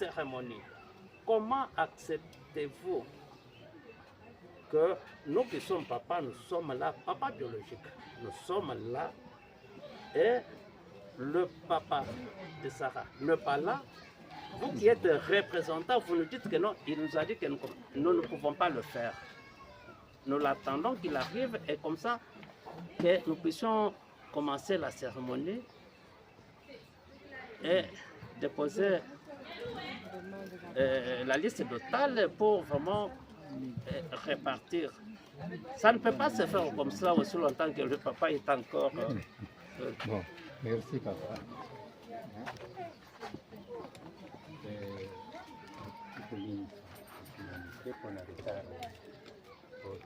cérémonie, comment acceptez-vous que nous qui sommes papa, nous sommes là, papa biologique, nous sommes là, et le papa de Sarah n'est pas là? Vous qui êtes représentant, vous nous dites que non, il nous a dit que nous ne pouvons pas le faire. Nous l'attendons qu'il arrive et comme ça, que nous puissions commencer la cérémonie et déposer la liste totale pour vraiment répartir. Ça ne peut pas se faire comme ça aussi longtemps que le papa est encore... Bon, merci papa.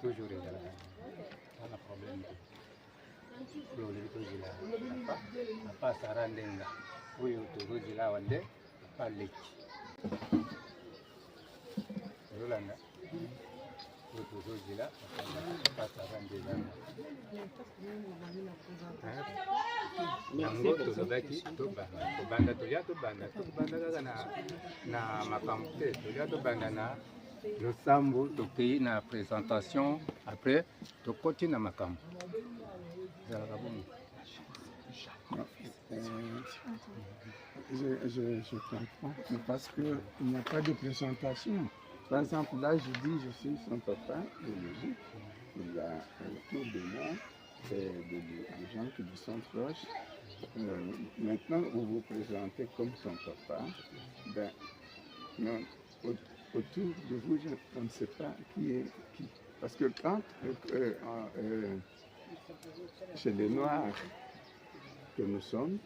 Toujours un problème. Papa Sarandenga, oui, Togozila Wande, pas Leki. Rolanda, Togozila, Papa Sarandenga. Merci Togozaki, Tobanda, Tobanda, na Makamte, Tobanda, na. Nous sommes au pays na présentation, après, tu continues à Makam. Je comprends, parce qu'il n'y a pas de présentation. Par exemple, là, je dis, je suis son papa biologique. Il a autour de moi des gens qui lui sont proches. Maintenant, vous vous présentez comme son papa. Ben, non, autour de vous, on ne sait pas qui est qui. Parce que quand, chez les Noirs que nous sommes,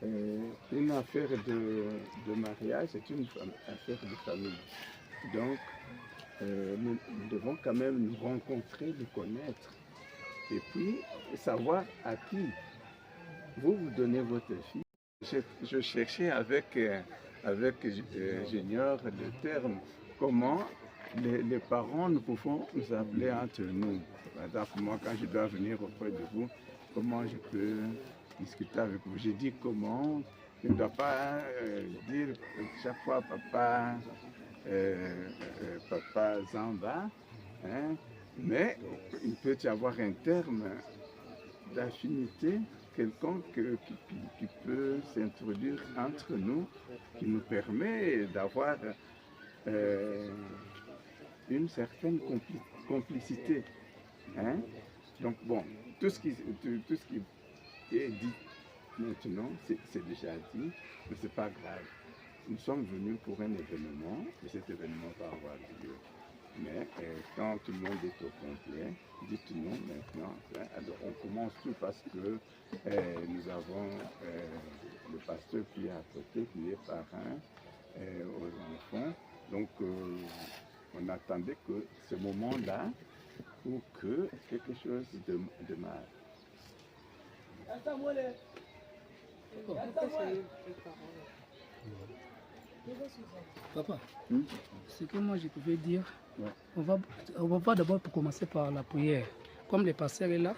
une affaire de mariage est une affaire de famille. Donc, nous devons quand même nous rencontrer, nous connaître, et puis savoir à qui vous donnez votre fille. Je cherchais avec Junior le terme, comment les parents, nous pouvons nous appeler entre nous. Par exemple, moi, quand je dois venir auprès de vous, comment je peux discuter avec vous? Je dis comment, je ne dois pas dire chaque fois papa, papa Zamba, hein, mais il peut y avoir un terme d'affinité quelconque qui peut s'introduire entre nous, qui nous permet d'avoir une certaine complicité. Hein? Donc bon, tout ce qui est dit maintenant, c'est déjà dit, mais ce n'est pas grave. Nous sommes venus pour un événement, et cet événement va avoir lieu. Mais quand tout le monde est au complet, dites-nous maintenant, hein, alors on commence tout parce que nous avons le pasteur qui est à côté, qui est parrain aux enfants. Donc on attendait que ce moment-là pour que quelque chose de mal. Papa, ce que moi je pouvais dire, ouais. on va d'abord commencer par la prière. Comme le pasteur est là,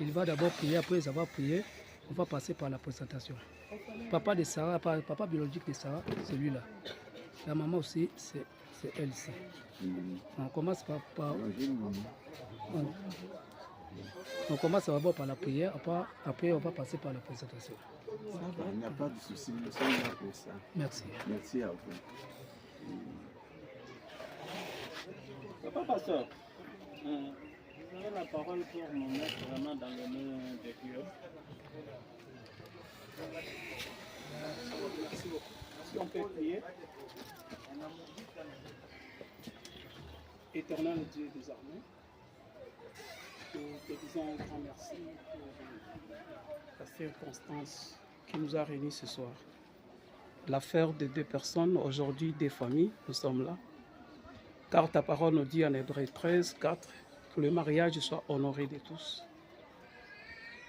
il va d'abord prier, après avoir prié, on va passer par la présentation. Papa de Sarah, papa biologique de Sarah, c'est lui là. La maman aussi, c'est elle-ci. On commence on commence d'abord par la prière, après on va passer par la présentation. Il n'y a pas de souci, nous sommes là pour ça. Merci. Merci à vous. Papa pasteur, vous avez la parole pour nous mettre vraiment dans le nom de Dieu. Merci beaucoup. Si on peut prier. Éternel Dieu des armées, nous te disons un grand merci pour la circonstance qui nous a réunis ce soir. L'affaire de 2 personnes, aujourd'hui des familles, nous sommes là. Car ta parole nous dit en Hébreux 13, 4, que le mariage soit honoré de tous.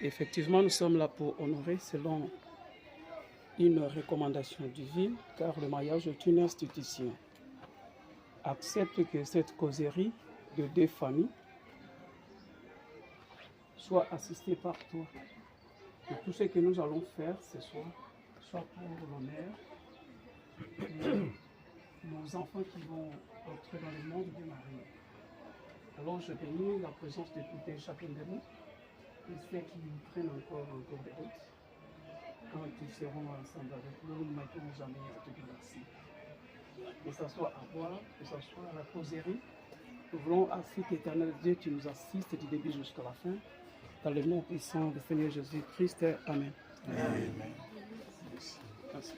Effectivement, nous sommes là pour honorer selon une recommandation divine, car le mariage est une institution. Accepte que cette causerie de 2 familles soit assistée par toi. Et tout ce que nous allons faire ce soir soit pour l'honneur aux enfants qui vont entrer dans le monde de Marie. Alors je bénis la présence de tout et chacun de nous, et ceux qui prennent encore des routes. Quand ils seront ensemble avec nous, nous ne manquerons jamais à te dire merci. Que ce soit à boire, que ce soit à la causerie, nous voulons ainsi qu'éternel Dieu, tu nous assistes du début jusqu'à la fin. Dans le nom puissant du Seigneur Jésus-Christ. Amen. Amen. Merci.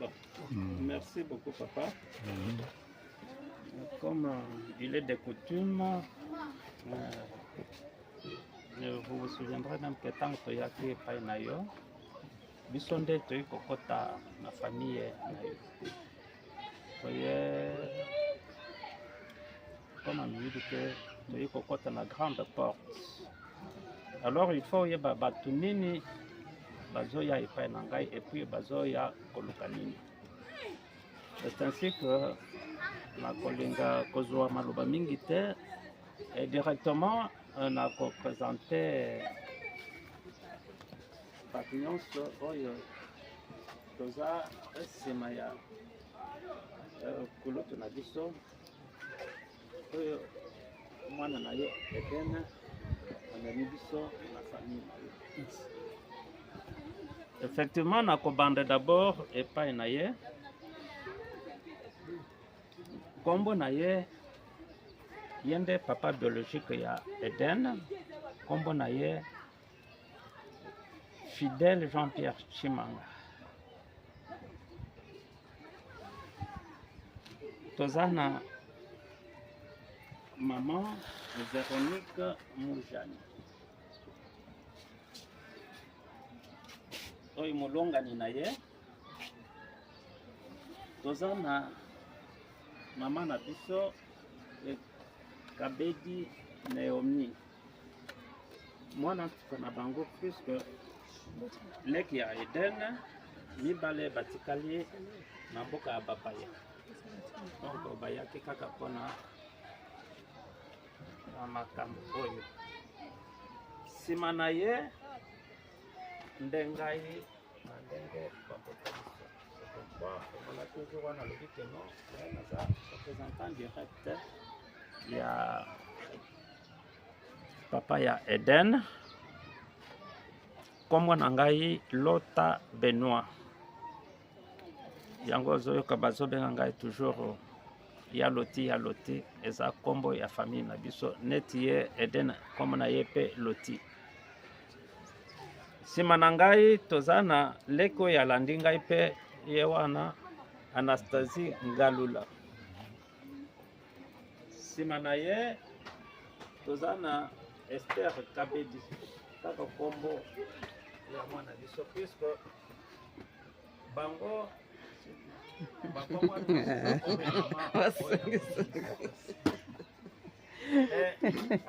Bon. Merci beaucoup, papa. Comme il est de coutume, vous vous souviendrez même que tant que yaki epai na yo, biso nde toyi kokota na famille na yo. Toye, comme on dit que toyi kokota na grande porte. Alors il faut yeba batu nini bazoya epai na ngai et puis bazoya koluka nini. C'est ainsi que na kolinga kozwa maloba mingi te et directement na kopresente bato nyonso oyo toza nsima ya kulutu na biso oyo mwana na ye Eden amemi biso na famille na ye. Effectivement na kobanda d'abord epai na ye kombo na ye yende papa biologique ya Eden, kombo na ye Fidèle Jean-Pierre Chimanga. Toza na maman Véronique Moujani. Oyo molongani na ye. Toza na mama na biso Kabedi Naomi. Mwana tuka na bango puisque leki ya Eden mibale batikali na mboka ya bapaya. Donc bayaki kaka mpona na makambo oyo. Nsima na ye nde ngai na ndenge bakokanisa. On a toujours wana lobi que non, naza représentant direct ya papa ya Eden. Kombo na ngai Lota Benoît. Yango ozoyoka bazobenga ngai toujours ya Loti eza kombo ya famille na biso neti ye Eden kombo na ye pe Loti. Nsima na ngai toza na leko ya landi ngai pe ye wana Anastasie Ngalula. Nsima na ye toza na Esther Kabedi kaka kombo ya mwana biso puisque bango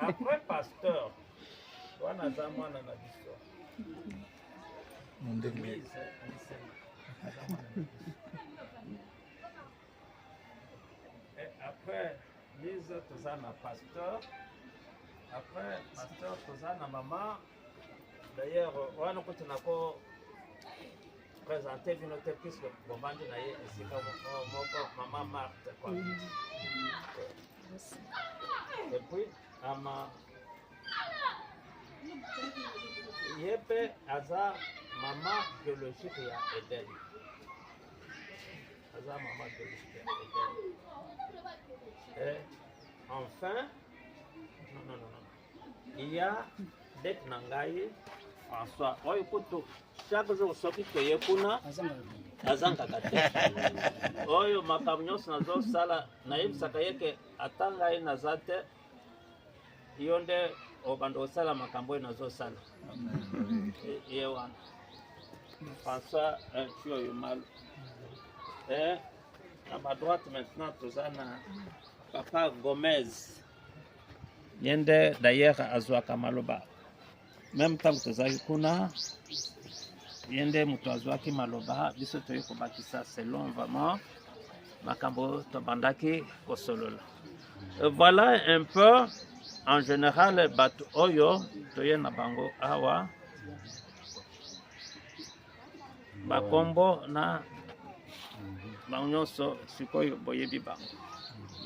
après pasteur wana za mwana na biso après mise toza na pasteur, après pasteur toza na maman. D'ailleurs wana kuti nako présenter bino te puisque bombandi na ye esika moko maman Marthe quoi. Et puis ama yepe aza maman biologique ya Eden. Aza maman biologique ya Eden. Et enfin, non. Il y a Dek Nangaye François. Oyo kutu chaque jour soki toye kuna azanga kate. Oyo makambo nyonso nazo sala nayebisaka yeke ata ngai naza te yo nde obanda osala makambo oyo nazo sala. Ye wana François Thioyo Malo. Et à ma droite maintenant toza na Papa Gomez. Yende d'ailleurs azwaka maloba. Même temps que tozali kuna yende mutu azwaki maloba biso toyi kobakisa selon vraiment makambo tobandaki kosolola. Voilà un peu en général batu oyo toye na bango awa. bakombo na banyonso sikoyo boyebi bango.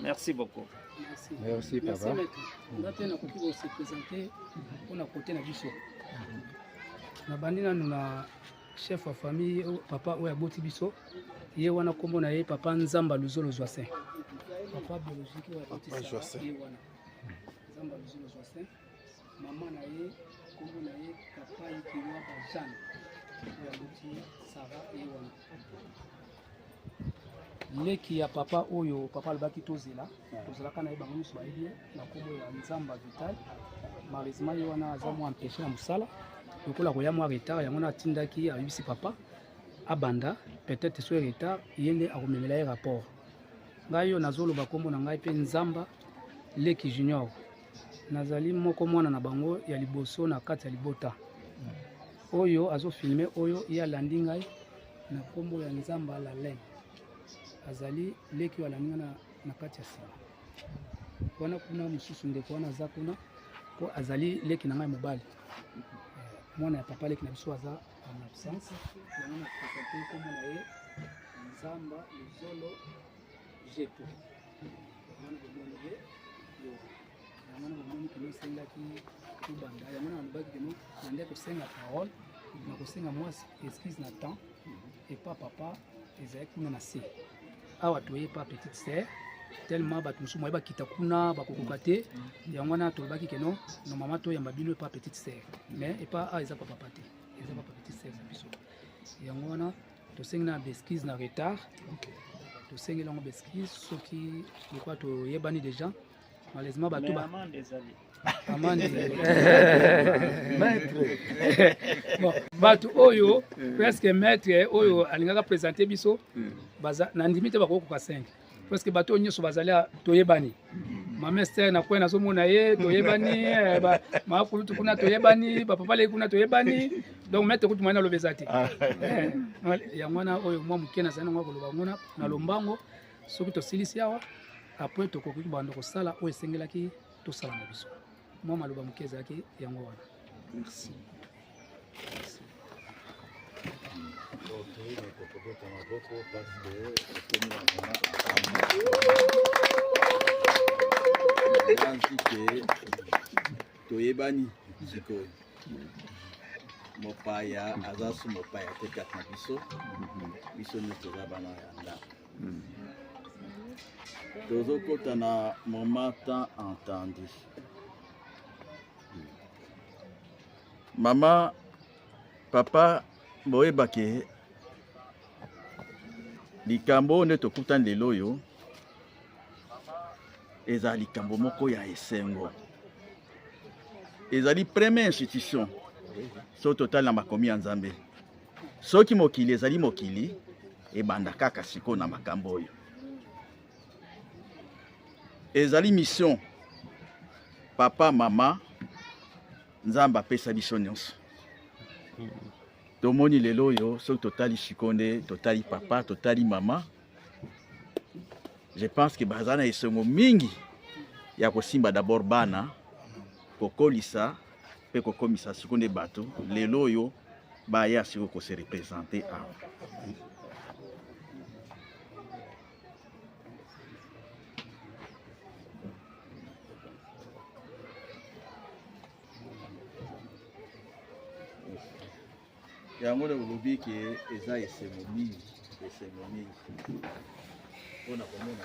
Merci beaucoup. Merci Merci papa. maître. Nga pe nakoki kose présenter mpona kote na biso. Na bandi nanu na chef wa famille papa oyo aboti biso ye wana kombo na ye papa Nzamba Luzolo Joassin. Papa biologique oyo aboti sa ye wana. Nzamba Luzolo Joassin. Maman na ye kombo na ye papa Ikiwa Jeanne oyo aboti Sarah ye wana. Leki ya papa oyo papa alobaki tozela tozalaka na ye bango nyonso bayebi ye na kombo ya Nzamba Vital. Malheureusement ye wana aza mwa empêché na mosala lokola koya mwa retard yango na atindaki ayebisi papa abanda peut-être so retard ye nde akomemela ye rapport. Ngai oyo nazoloba kombo na ngai mpe Nzamba Leki Junior, nazali moko mwana na bango ya liboso na kati ya libota oyo azofilme oyo ye alandi ngai na kombo ya Nzamba Lalain. Azali Leki oyo alandi ngai na kati ya sima wana kuna mosusu ndeko wana aza kuna po azali Leki na ngai mobali mwana ya papa Leki na biso aza en absence yango na présente kombo na ye Nzamba Luzolo Jepo wana komona ye yo yango na momoni kino esengaki tobanda yango na alobaki kino nande kosenga parole na kosenga mwa excuse na temps epa papa ezalaki kuna na se awa toye pa petite sœur tellement bato mosusu moye bakita kuna bakokoka te yango wana tolobaki keno normalement toyamba bino epa petite sœur mais epa a eza papa te eza papa petite sœur na biso yango wana tosengi na beskise na retard tosengeli yango beskise soki lokwa toyebani déjà malheureusement bato bato oyo presque maître oyo alingaka présenter biso nandimi te bakokoka 5 presque bato oyo nyonso bazali toyebani mamester na kwe nazomona ye toyebani makulutu kuna toyebani bapapa Leki kuna toyebani donc maître kutu mwana aloba eza te yango wana oyo mwa moke nazali nango koloba ngona na lombango soki tosilisi awa après tokoki banda kosala oyo esengelaki tosala na biso mwa maloba moke ezalaki yango wana. Merci. Toyebani sikoyo mopaya aza su mopaya te kati na biso nyonso toza bana ya ndako tozokota na moment temps entendu. Mama papa boyebake likambo nde tokutani lelo oyo eza likambo moko ya esengo, ezali première institution so totali na makomi ya Nzambe. Soki mokili ezali mokili ebanda kaka siko na makambo oyo ezali mission papa mama Nzambe apesa biso nyonso. Tomoni lelo oyo soki totali shikonde totali papa totali mama, je pense que baza na esengo mingi ya kosimba d'abord bana kokolisa pe kokomisa sikonde bato lelo oyo baya siko kose représenter awa. yango na olobi ke eza esengo mingi mpona komona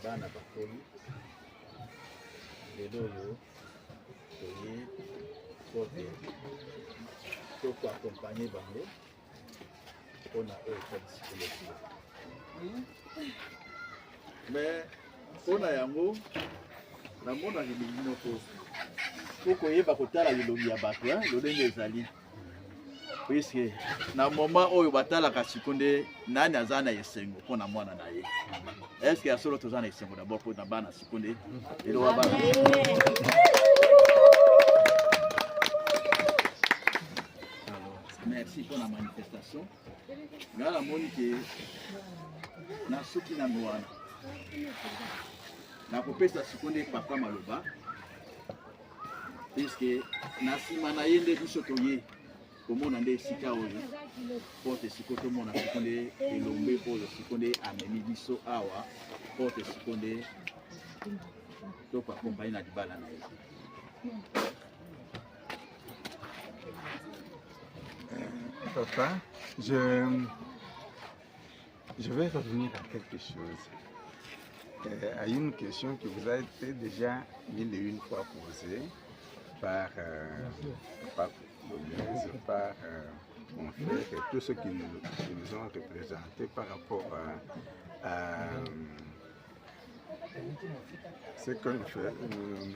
bana bakoli lelo oyo toye kote tokoakompagne bango mpona oyo tadisikolosi mais mpona yango namonaki bino po koyeba kotala lelongi ya bato lolenge ezali puisque na moment oyo batalaka sikonde nani aza na esengo mpona mwana na ye. Est-ce que ya solo toza na esengo d'abord mpona bana sikonde lelo wa bana merci pour la manifestation. Nga namoni ke na soki na mwana na kopesa sikonde papa maloba puisque na nsima na ye nde biso toye komona nde esika oyo porte sikoyo tomona siko nde elombe oyo siko nde amemi biso awa porte siko nde tokoakompagne na libala na ye. Papa, je vais revenir à quelque chose. À une question qui vous a été déjà 1001 fois posée par mon frère et tous ceux qui nous ont représentés par rapport à ce que nous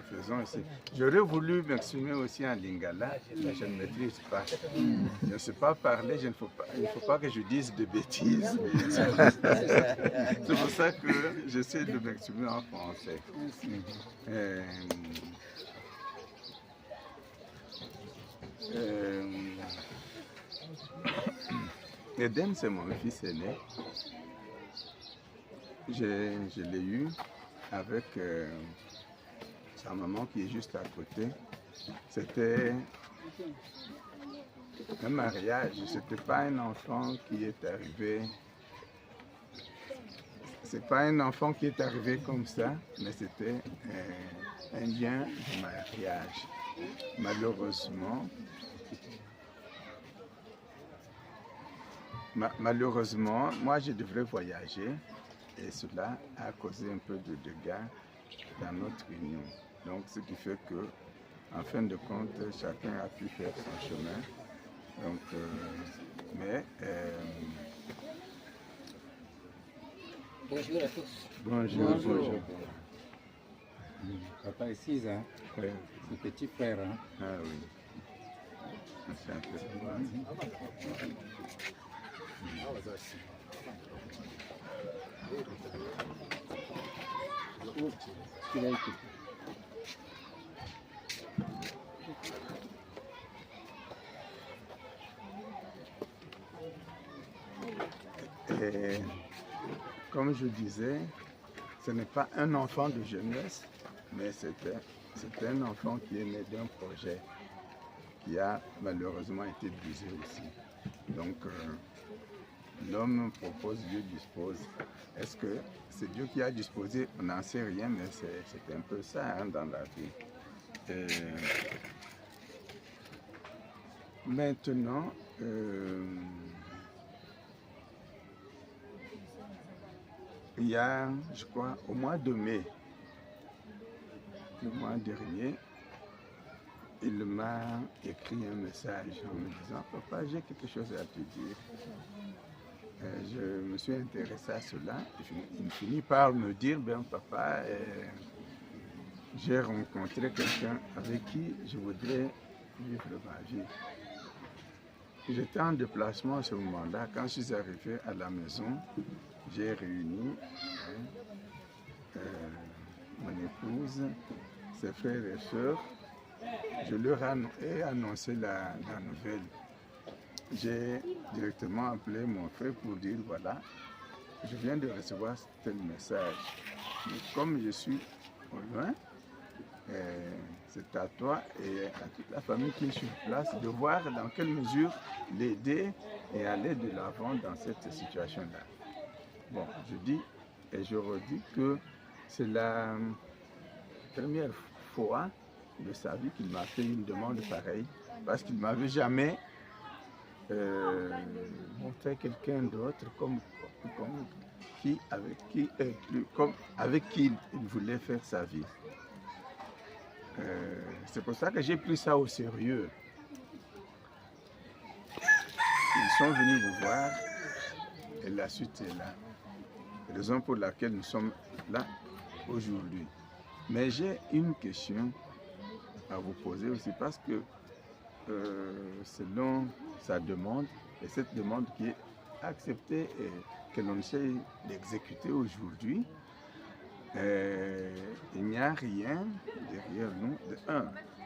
faisons ici. J'aurais voulu m'exprimer aussi en lingala, mais je ne maîtrise pas. Je ne sais pas parler, il ne faut pas que je dise de bêtises. C'est pour ça que j'essaie de m'exprimer en français. Eden, c'est mon fils aîné. Je l'ai eu avec sa maman qui est juste à côté. C'était un mariage, c'était pas un enfant qui est arrivé. C'est pas un enfant qui est arrivé comme ça, mais c'était un lien de mariage. Malheureusement, moi je devrais voyager et cela a causé un peu de dégâts dans notre union. Donc ce qui fait que, en fin de compte, chacun a pu faire son chemin. Donc, Bonjour à tous. Bonjour. Papa est 6 ans, Ouais. c'est petit frère. Hein? Ah oui. C'est un peu Et comme je disais, ce n'est pas un enfant de jeunesse, mais c'était un enfant qui est né d'un projet qui a malheureusement été brisé aussi. Donc, l'homme propose, Dieu dispose. Est-ce que c'est Dieu qui a disposé? On n'en sait rien, mais c'est un peu ça hein, dans la vie. Et maintenant, il y a, je crois, au mois de mai, le mois dernier, il m'a écrit un message en me disant « Papa, j'ai quelque chose à te dire ». Je me suis intéressé à cela. Il finit par me dire « Ben papa, j'ai rencontré quelqu'un avec qui je voudrais vivre ma vie ». J'étais en déplacement à ce moment-là. Quand je suis arrivé à la maison, j'ai réuni mon épouse, ses frères et sœurs. Je leur ai annoncé la nouvelle. J'ai directement appelé mon frère pour dire voilà, je viens de recevoir tel message. Mais comme je suis au loin, c'est à toi et à toute la famille qui est sur place de voir dans quelle mesure l'aider et aller de l'avant dans cette situation-là. Bon, je dis et je redis que c'est la première fois de sa vie qu'il m'a fait une demande pareille, parce qu'il ne m'avait jamais montré quelqu'un d'autre avec qui il voulait faire sa vie. C'est pour ça que j'ai pris ça au sérieux. Ils sont venus vous voir et la suite est là. Raison pour laquelle nous sommes là aujourd'hui. Mais j'ai une question à vous poser aussi parce que selon sa demande, et cette demande qui est acceptée et que l'on essaie d'exécuter aujourd'hui, il n'y a rien derrière nous.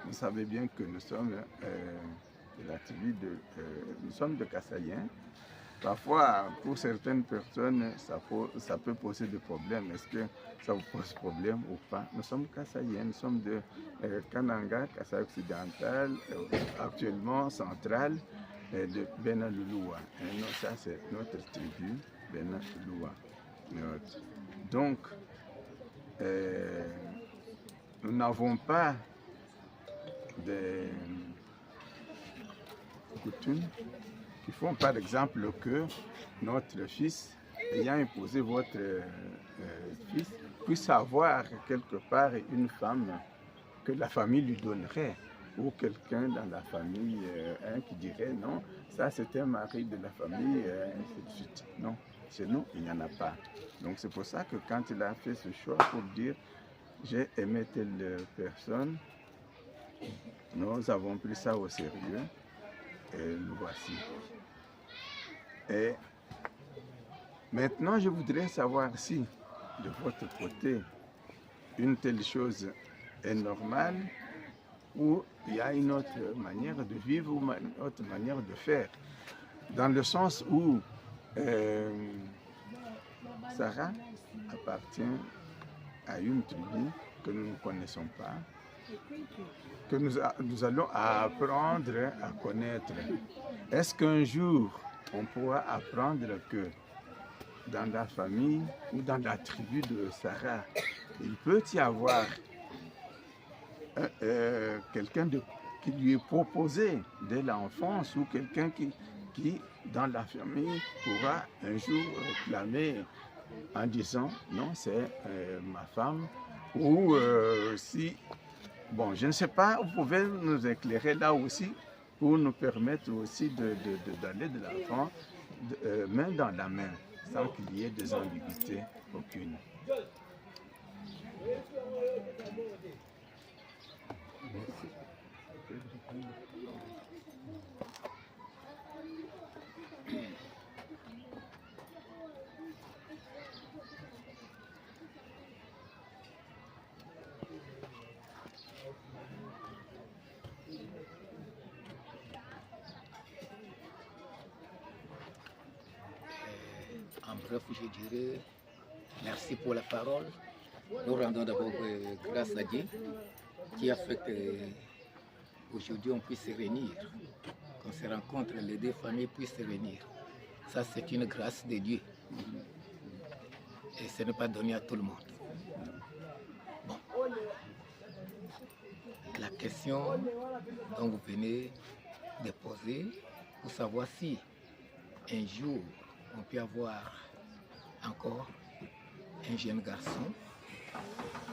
Vous savez bien que nous sommes de la tribu nous sommes de Kassaïens. Parfois, pour certaines personnes, ça peut poser des problèmes. Est-ce que ça vous pose problème ou pas? Nous sommes Kassaïens, nous sommes de Kananga, Kasaï occidental, actuellement central. de Bena Lulua. Non, ça c'est notre tribu, Bena Lulua. Donc, nous n'avons pas des coutumes qui font par exemple que notre fils, ayant épousé votre fils, puisse avoir quelque part une femme que la famille lui donnerait, ou quelqu'un dans la famille qui dirait non, ça c'est un mari de la famille, ainsi de suite. Non, chez nous, il n'y en a pas. Donc c'est pour ça que quand il a fait ce choix pour dire j'ai aimé telle personne, nous avons pris ça au sérieux et nous voici. Et maintenant, je voudrais savoir si, de votre côté, une telle chose est normale ou il y a une autre manière de vivre ou une autre manière de faire. Dans le sens où Sarah appartient à une tribu que nous ne connaissons pas, que nous allons apprendre à connaître. Est-ce qu'un jour, on pourra apprendre que dans la famille ou dans la tribu de Sarah, il peut y avoir quelqu'un qui lui est proposé dès l'enfance ou quelqu'un qui, dans la famille, pourra un jour réclamer en disant non, c'est ma femme, ou si, bon, je ne sais pas, vous pouvez nous éclairer là aussi pour nous permettre aussi d'aller de l'avant, main dans la main, sans qu'il y ait des ambiguïtés aucune. En bref, je dirais merci pour la parole. Nous rendons d'abord grâce à Dieu qui a fait qu'aujourd'hui on puisse se réunir, qu'on se rencontre, les deux familles puissent se réunir. Ça, c'est une grâce de Dieu. Et ce n'est pas donné à tout le monde. Bon. La question dont vous venez de poser, pour savoir si un jour on peut avoir encore un jeune garçon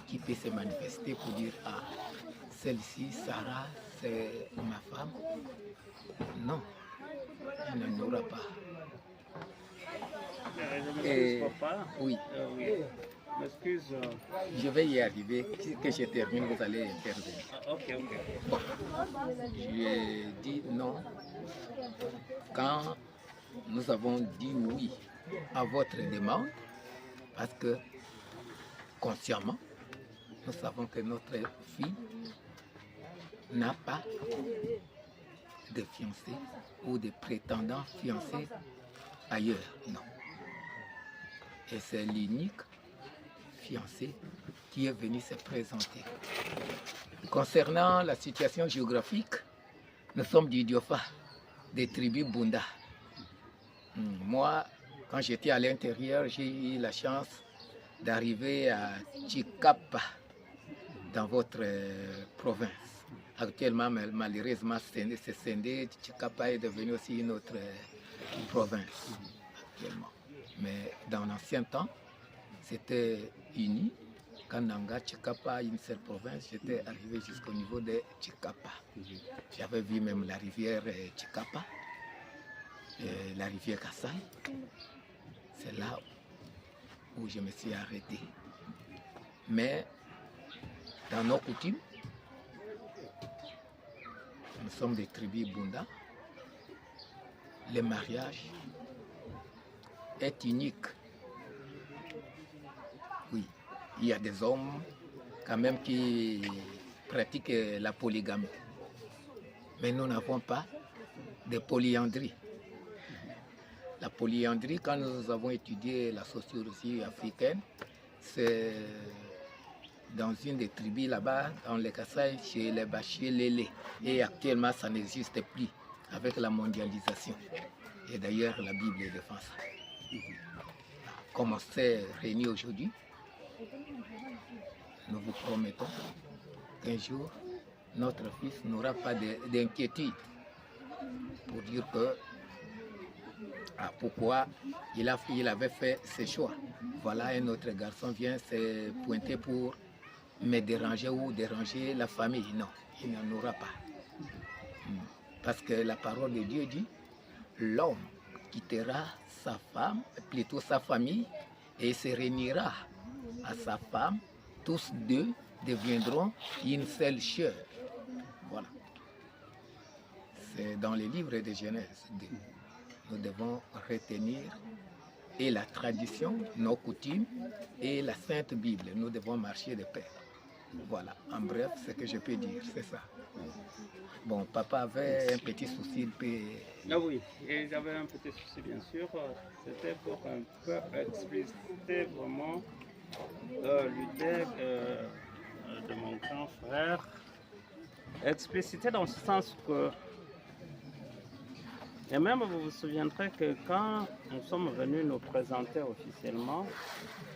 qui peut se manifester pour dire « Ah, celle-ci, Sarah, c'est ma femme ». Non, il n'en aura pas. Papa. Oui. Oui. M'excuse. Je vais y arriver. Que je termine, vous allez intervenir. Ok. Bon. Je dis non. Quand nous avons dit oui à votre demande, parce que consciemment, nous savons que notre fille n'a pas de fiancé ou de prétendant fiancé ailleurs, non. Et c'est l'unique fiancé qui est venu se présenter. Concernant la situation géographique, nous sommes du Diofa, des tribus Bunda. Moi, quand j'étais à l'intérieur, j'ai eu la chance d'arriver à Chikapa, dans votre province. Actuellement, malheureusement, c'est scindé. Chikapa est devenu aussi une autre province, actuellement. Mais dans l'ancien temps, c'était uni. Kananga, Chikapa, une seule province, j'étais arrivé jusqu'au niveau de Chikapa. J'avais vu même la rivière Chikapa, la rivière Kassai. C'est là où je me suis arrêté. Mais dans nos coutumes, nous sommes des tribus Bunda. Le mariage est unique. Oui, il y a des hommes quand même qui pratiquent la polygamie. Mais nous n'avons pas de polyandrie. La polyandrie, quand nous avons étudié la sociologie africaine, c'est dans une des tribus là-bas, dans les Kassai, chez les Bachis Lélé. Et actuellement, ça n'existe plus. avec la mondialisation. Et d'ailleurs, la Bible défend ça. Comme on s'est réunis aujourd'hui, nous vous promettons qu'un jour, notre fils n'aura pas d'inquiétude pour dire que pourquoi il avait fait ce choix. Voilà, un autre garçon vient se pointer pour me déranger ou déranger la famille. Non, il n'en aura pas. Parce que la parole de Dieu dit, l'homme quittera sa femme, plutôt sa famille, et se réunira à sa femme. Tous deux deviendront une seule chair. Voilà. C'est dans les livres de Genèse 2. Nous devons retenir et la tradition, nos coutumes et la Sainte Bible. Nous devons marcher de pair. Voilà, en bref, ce que je peux dire, c'est ça. Bon, papa avait un petit souci Ah oui, et j'avais un petit souci, bien sûr. C'était pour un peu expliciter vraiment l'idée de mon grand frère. Expliciter dans ce sens que, et même vous vous souviendrez que quand nous sommes venus nous présenter officiellement,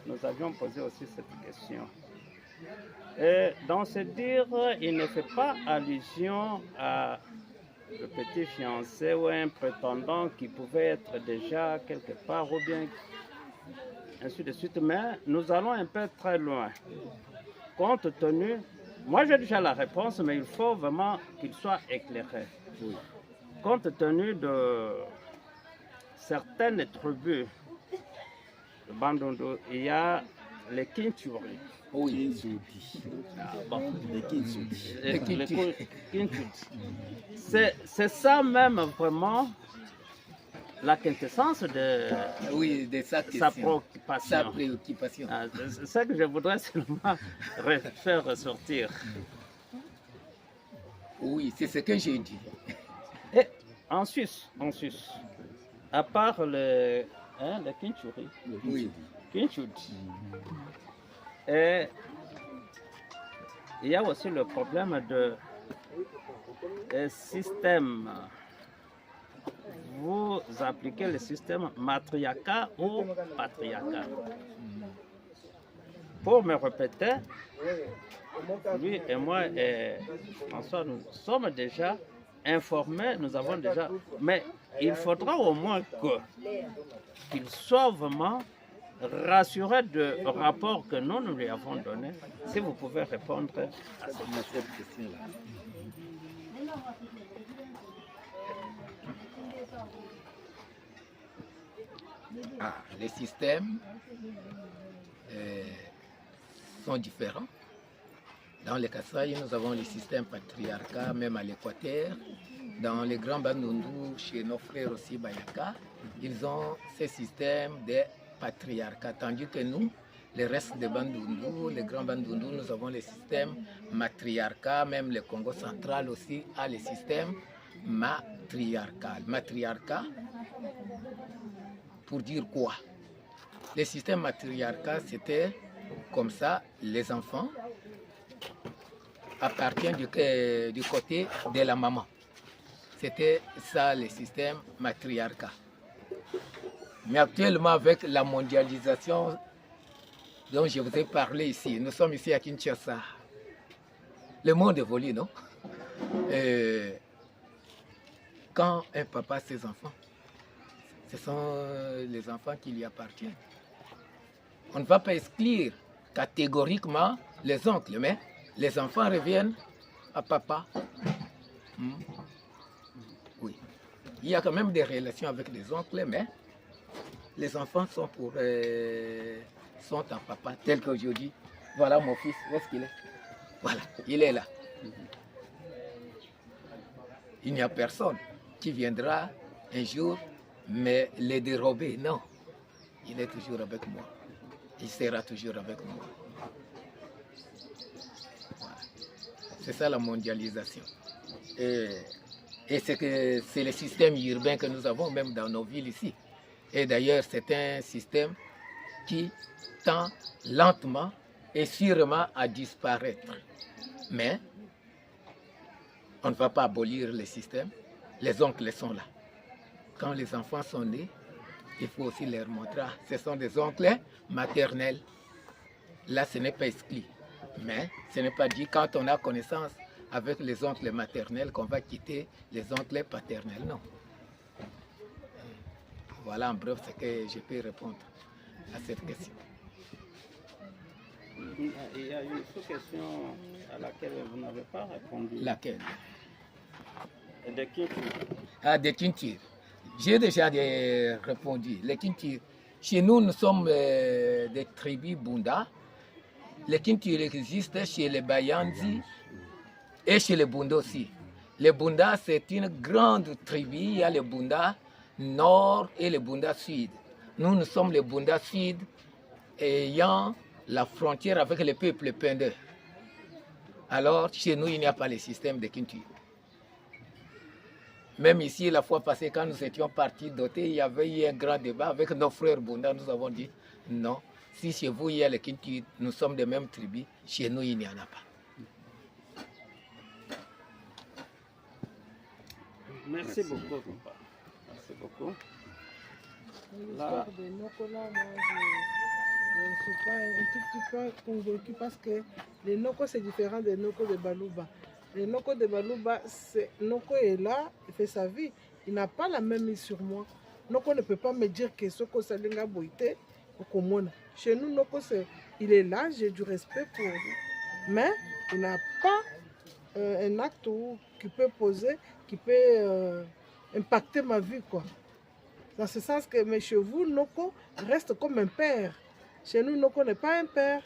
nous avions posé aussi cette question. Et dans ce dire, il ne fait pas allusion à le petit fiancé ou un prétendant qui pouvait être déjà quelque part ou bien ainsi de suite, mais nous allons un peu très loin. Compte tenu, moi j'ai déjà la réponse, mais il faut vraiment qu'il soit éclairé. Oui. Compte tenu de certaines tribus de Bandundu, il y a les Kinturi. Oui. Les Kinturi. C'est ça même vraiment la quintessence de, de sa préoccupation. Sa préoccupation. C'est ça que je voudrais seulement faire ressortir. Oui, c'est ce que j'ai dit. Et en Suisse, à part le Kinturi, oui. Kinturi, et il y a aussi le problème de système. Vous appliquez le système matriarcat ou patriarcat. Pour me répéter, lui et moi et François, nous sommes déjà informés, nous avons déjà... Mais il faudra au moins qu'il soit vraiment rassuré du rapport que nous lui avons donné. Si vous pouvez répondre à cette question-là. Les systèmes sont différents. Dans les Kasaï, nous avons les systèmes patriarcat, même à l'Équateur. Dans les grands Bandundu, chez nos frères aussi Bayaka, ils ont ces systèmes de patriarcat. Tandis que nous, le reste des Bandundu, les grands Bandundu, nous avons les systèmes matriarcat. Même le Congo central aussi a les systèmes matriarcal. Matriarcat, pour dire quoi? Le système matriarcal, c'était comme ça, les enfants appartiennent du côté de la maman. C'était ça le système matriarcal. Mais actuellement, avec la mondialisation dont je vous ai parlé ici, nous sommes ici à Kinshasa. Le monde évolue, non? Quand un papa a ses enfants, ce sont les enfants qui lui appartiennent. On ne va pas exclure catégoriquement les oncles, mais les enfants reviennent à papa. Oui. Il y a quand même des relations avec les oncles, mais les enfants sont à papa, tel qu'aujourd'hui. Voilà mon fils, où est-ce qu'il est? Voilà, il est là. Il n'y a personne qui viendra un jour mais les dérober, non. Il est toujours avec moi. Il sera toujours avec moi. Voilà. C'est ça la mondialisation. Et c'est le système urbain que nous avons même dans nos villes ici. Et d'ailleurs, c'est un système qui tend lentement et sûrement à disparaître. Mais on ne va pas abolir le système. les oncles sont là. Quand les enfants sont nés, il faut aussi leur montrer. Ce sont des oncles maternels. Là, ce n'est pas exclu. Mais ce n'est pas dit quand on a connaissance avec les oncles maternels qu'on va quitter les oncles paternels. Non. Voilà en bref ce que je peux répondre à cette question. Il y a une autre question à laquelle vous n'avez pas répondu. Laquelle? De qui? Ah, des Kintires. J'ai déjà répondu. Les Kintires, chez nous, nous sommes des tribus Bunda. Les Kintires existent chez les Bayanzi et chez les Bunda aussi. Les Bunda, c'est une grande tribu. Il y a les Bunda nord et les Bunda sud. Nous sommes les Bunda sud ayant la frontière avec le peuple Pendeur. Alors, chez nous, il n'y a pas le système de Kintires. Même ici, la fois passée, quand nous étions partis doter, il y avait eu un grand débat avec nos frères Bunda. Nous avons dit non, si chez vous il y a les Kintures, nous sommes des mêmes tribus, chez nous il n'y en a pas. Merci beaucoup, papa. Merci beaucoup. L'histoire de Nokola, moi, je ne suis pas un tout petit peu convaincu parce que les Noko, c'est différent des Noko de Balouba. Les Noko de Balouba, Noko est là, il fait sa vie. Il n'a pas la même mise sur moi. Noko ne peut pas me dire que Soko Salinga Boïté ou Komona. Chez nous, Noko, il est là, j'ai du respect pour lui. Mais il n'a pas un acte qui peut poser, qui peut impacter ma vie, quoi. Dans ce sens que, mais chez vous, Noko reste comme un père. Chez nous, Noko n'est pas un père.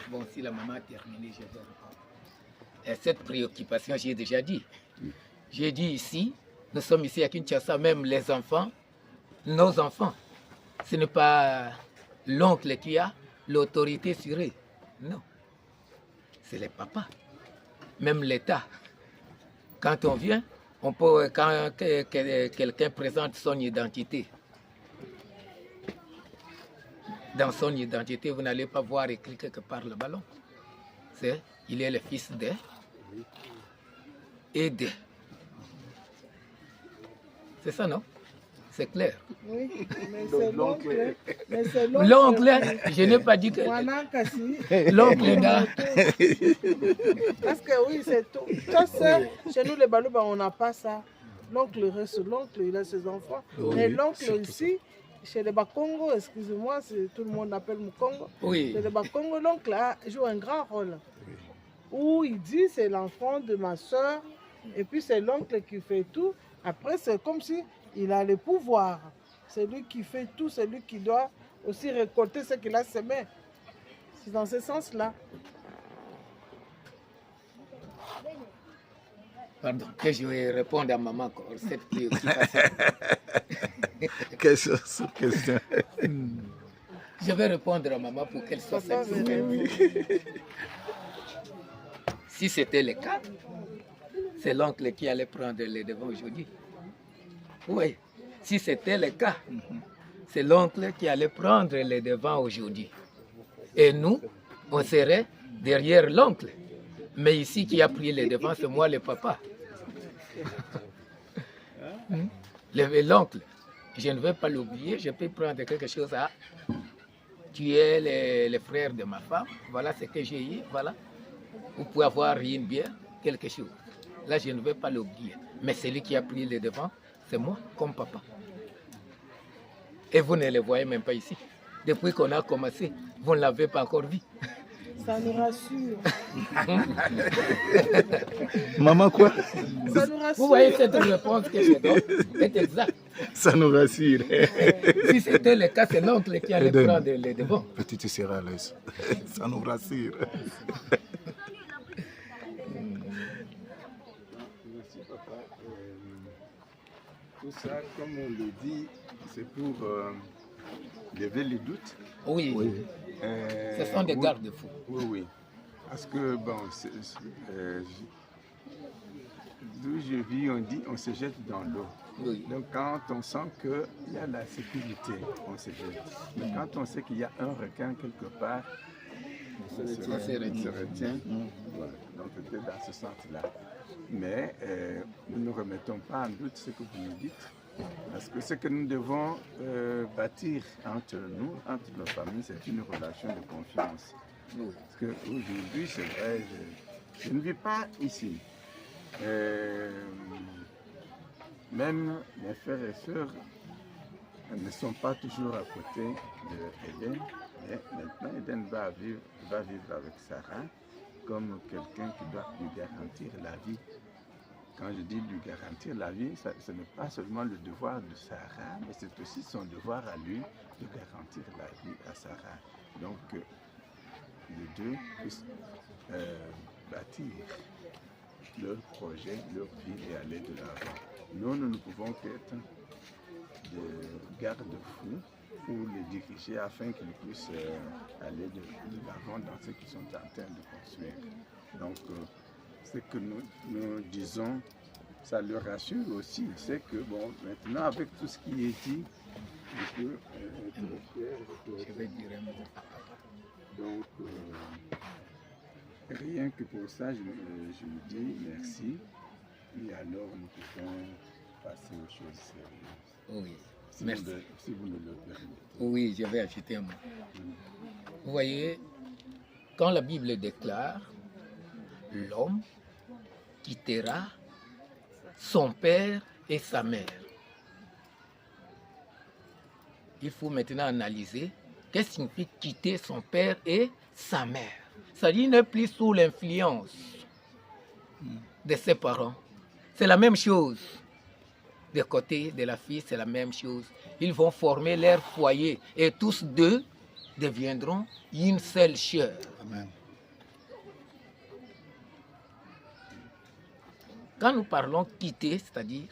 Bon, si la maman a terminé, je vais répondre. Et cette préoccupation, j'ai déjà dit. J'ai dit ici, nous sommes ici à Kinshasa, même les enfants, nos enfants. Ce n'est pas l'oncle qui a l'autorité sur eux. Non. C'est les papas. Même l'État. Quand on vient, on peut, quand quelqu'un présente son identité, dans son identité, vous n'allez pas voir écrit quelque part le ballon. Il est le fils de et de. C'est ça, non? C'est clair. Oui, mais c'est l'oncle. L'oncle, je n'ai pas dit que... L'oncle, là. Parce que oui, c'est tout. Ça, chez nous, les Balouba, on n'a pas ça. L'oncle reste l'oncle, il a ses enfants. Oui, mais l'oncle ici, chez les Bakongo, excusez-moi, tout le monde appelle Mukongo. Oui. Chez les Bakongo, l'oncle joue un grand rôle. Où il dit c'est l'enfant de ma soeur, et puis c'est l'oncle qui fait tout. Après, c'est comme si il a le pouvoir. C'est lui qui fait tout, c'est lui qui doit aussi récolter ce qu'il a semé. C'est dans ce sens-là. Pardon, que je vais répondre à maman encore cette préoccupation. Quelle question? Je vais répondre à maman pour qu'elle soit satisfaite. Si c'était le cas, c'est l'oncle qui allait prendre les devants aujourd'hui. Oui, si c'était le cas, c'est l'oncle qui allait prendre les devants aujourd'hui. Et nous, on serait derrière l'oncle. Mais ici, qui a pris les devants, c'est moi, le papa. L'oncle, je ne vais pas l'oublier, je peux prendre quelque chose à... Tu es le frère de ma femme, voilà ce que j'ai eu, voilà. Vous pouvez avoir une bière, quelque chose. Là, je ne vais pas l'oublier. Mais celui qui a pris les devants, c'est moi, comme papa. Et vous ne le voyez même pas ici. Depuis qu'on a commencé, vous ne l'avez pas encore vu. Ça nous rassure. Maman, quoi? Ça nous rassure. Vous voyez cette réponse que je donne est exacte. Ça nous rassure. Si c'était le cas, c'est l'oncle qui allait prendre les devants. Petit, tu seras à l'aise. Ça nous rassure. Merci, papa. Tout ça, comme on le dit, c'est pour lever les doutes. Oui, ce sont des garde-fous. Oui, oui. Parce que, bon, d'où je vis, on dit on se jette dans l'eau. Oui. Donc, quand on sent qu'il y a la sécurité, on se jette. Mais quand on sait qu'il y a un requin quelque part, on se retient. Voilà. Donc, peut-être dans ce sens-là. Mais nous ne remettons pas en doute ce que vous nous dites, parce que ce que nous devons bâtir entre nous, entre nos familles, c'est une relation de confiance. Parce qu'aujourd'hui, c'est vrai, je ne vis pas ici. Même mes frères et sœurs ne sont pas toujours à côté d'Eden. Mais maintenant, Eden va vivre avec Sarah comme quelqu'un qui doit lui garantir la vie. Quand je dis lui garantir la vie, ce n'est pas seulement le devoir de Sarah, mais c'est aussi son devoir à lui de garantir la vie à Sarah. Donc, les deux puissent bâtir leur projet, leur vie et aller de l'avant. Nous ne pouvons qu'être des garde-fous pour les diriger afin qu'ils puissent aller de l'avant dans ce qu'ils sont en train de construire. Donc, ce que nous disons, ça leur rassure aussi. C'est que, bon, maintenant, avec tout ce qui est dit, je peux être fier. Je vais dire un mot. Donc, rien que pour ça, je vous dis merci. Et alors, nous pouvons passer aux choses sérieuses. Oui, Si merci. si vous me le permettez. Oui, je vais ajouter un mot. Vous voyez, quand la Bible déclare, l'homme quittera son père et sa mère. Il faut maintenant analyser qu'est-ce que signifie quitter son père et sa mère. C'est-à-dire qu'il n'est plus sous l'influence de ses parents. C'est la même chose. Du côté de la fille, c'est la même chose. Ils vont former leur foyer et tous deux deviendront une seule chair. Amen. Quand nous parlons quitter, c'est-à-dire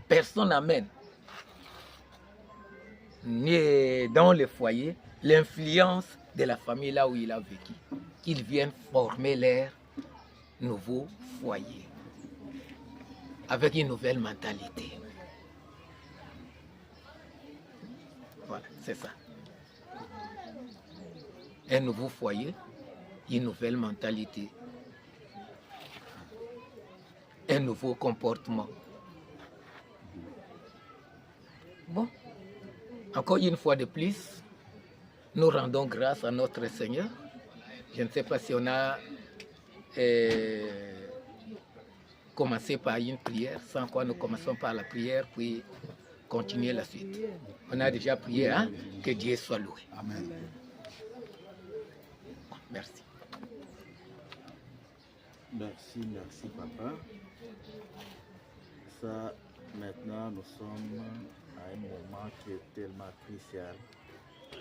personne n'amène ni dans le foyer l'influence de la famille là où il a vécu. Qu'ils viennent former leur nouveau foyer avec une nouvelle mentalité. Voilà, c'est ça. Un nouveau foyer, une nouvelle mentalité. Un nouveau comportement. Bon, encore une fois de plus, nous rendons grâce à notre Seigneur. Je ne sais pas si on a commencé par une prière, sans quoi nous commençons par la prière, puis continuer la suite. On a déjà prié, hein? Que Dieu soit loué. Amen. Bon, merci. Merci papa. Ça, maintenant, nous sommes à un moment qui est tellement crucial,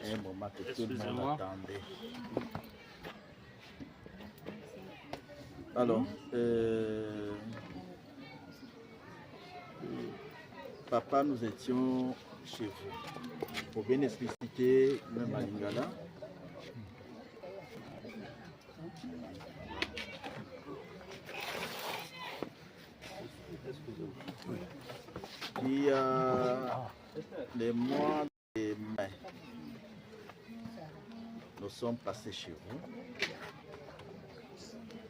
un moment que tout le monde attendait. Alors, papa, nous étions chez vous. Pour bien expliciter, même à Lingala, il y a les mois de mai, nous sommes passés chez vous,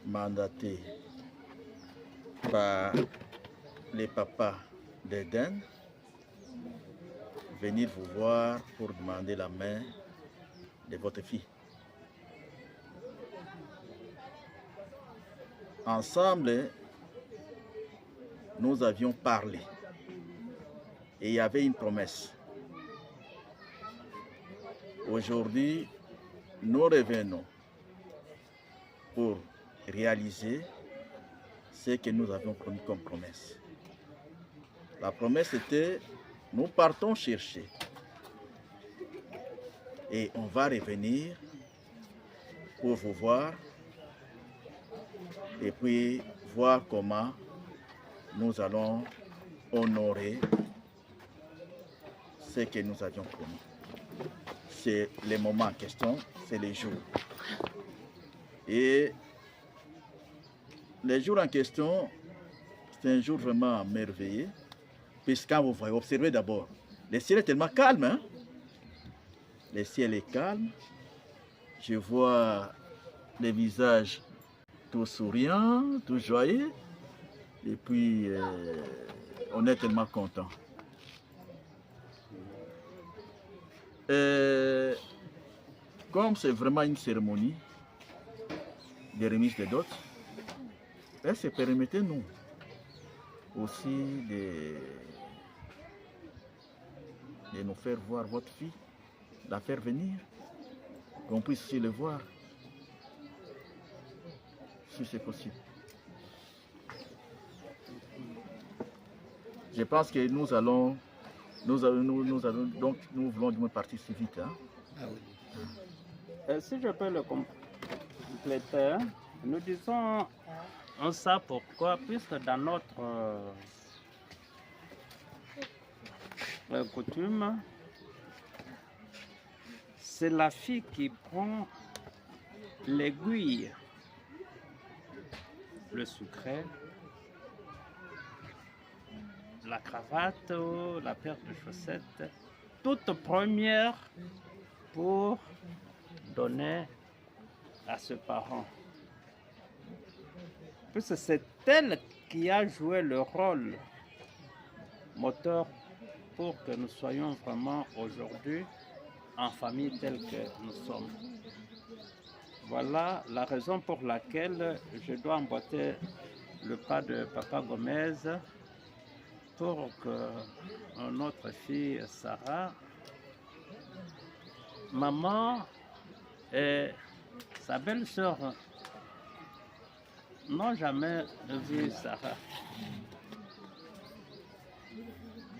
mandatés par les papas d'Eden, venir vous voir pour demander la main de votre fille. Ensemble, nous avions parlé et il y avait une promesse. Aujourd'hui, nous revenons pour réaliser ce que nous avions promis comme promesse. La promesse était, nous partons chercher et on va revenir pour vous voir et puis voir comment nous allons honorer ce que nous avions promis. C'est les moments en question, c'est les jours. Et les jours en question, c'est un jour vraiment merveilleux, puisque quand vous voyez, observez d'abord, le ciel est tellement calme, hein? Le ciel est calme, je vois les visages tout souriant, tout joyeux. Et puis, on est tellement content. Comme c'est vraiment une cérémonie de remise de dot, permettez-nous aussi de nous faire voir votre fille, la faire venir, qu'on puisse aussi le voir, si c'est possible. Je pense que nous voulons du moins partir si vite. Hein? Ah oui. Si je peux le compléter, nous disons ça pourquoi, puisque dans notre coutume, c'est la fille qui prend l'aiguille, le sucré, la cravate, la paire de chaussettes, toute première pour donner à ce parent. Puisque c'est elle qui a joué le rôle moteur pour que nous soyons vraiment aujourd'hui en famille telle que nous sommes. Voilà la raison pour laquelle je dois emboîter le pas de Papa Gomez pour que notre fille Sarah, maman et sa belle-sœur n'ont jamais vu Sarah.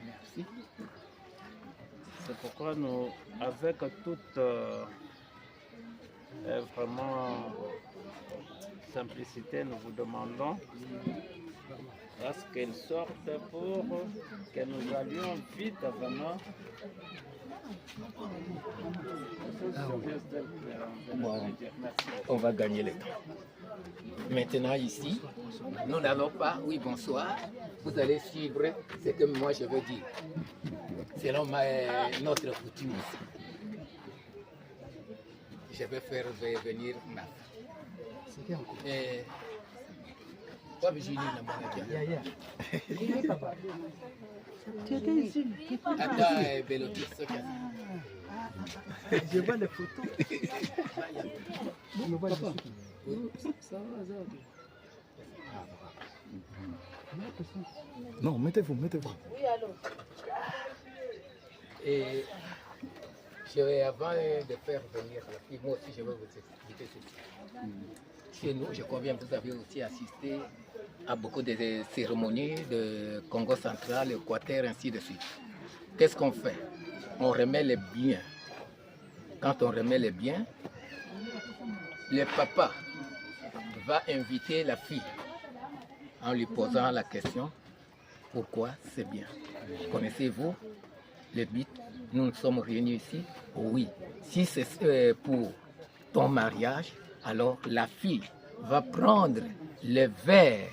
Merci. C'est pourquoi nous, avec toute vraiment simplicité, nous vous demandons à ce qu'elle sorte pour que nous allions vite vraiment. Bon, on va gagner le temps. Maintenant ici, nous n'allons pas, oui bonsoir, vous allez suivre ce que moi je veux dire, selon notre coutume ici. Je vais faire venir ma fille. Quoi Virginie n'a pas attends, Bélotis, je vois les photos. Non, mettez-vous. Oui, allô. Et je vais, avant de faire venir la fille, moi aussi je vais vous expliquer ceci. Chez nous, je crois bien que vous avez aussi assisté à beaucoup de cérémonies de Congo central, Équateur, ainsi de suite. Qu'est-ce qu'on fait? On remet les biens. Quand on remet les biens, le papa va inviter la fille en lui posant la question, pourquoi c'est bien? Connaissez-vous le but? Nous nous sommes réunis ici? Oui. Si c'est pour ton mariage, alors la fille va prendre le verre,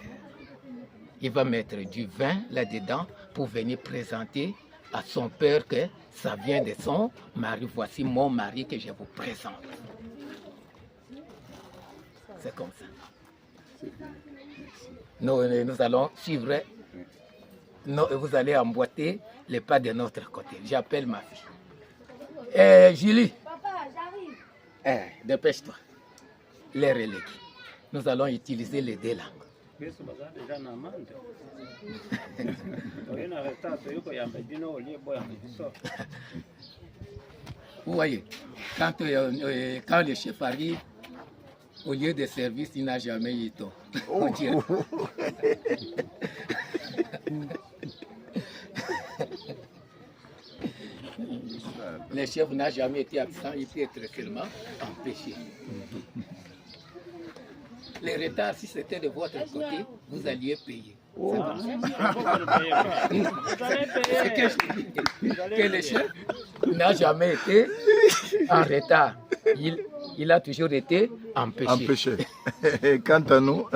il va mettre du vin là-dedans pour venir présenter à son père que ça vient de son mari. Voici mon mari que je vous présente. C'est comme ça. Nous allons suivre, vous allez emboîter les pas de notre côté. J'appelle ma fille. Julie. Papa, j'arrive. Dépêche-toi. Les relais. Nous allons utiliser les deux langues. Vous voyez, quand le chef arrive, au lieu de service, il n'a jamais eu tort. Le chef n'a jamais été absent, il peut être seulement empêché. Les retards, si c'était de votre côté, vous alliez payer. Oh. C'est que je dis que le chef n'a jamais été en retard. Il a toujours été empêché. Quant à nous,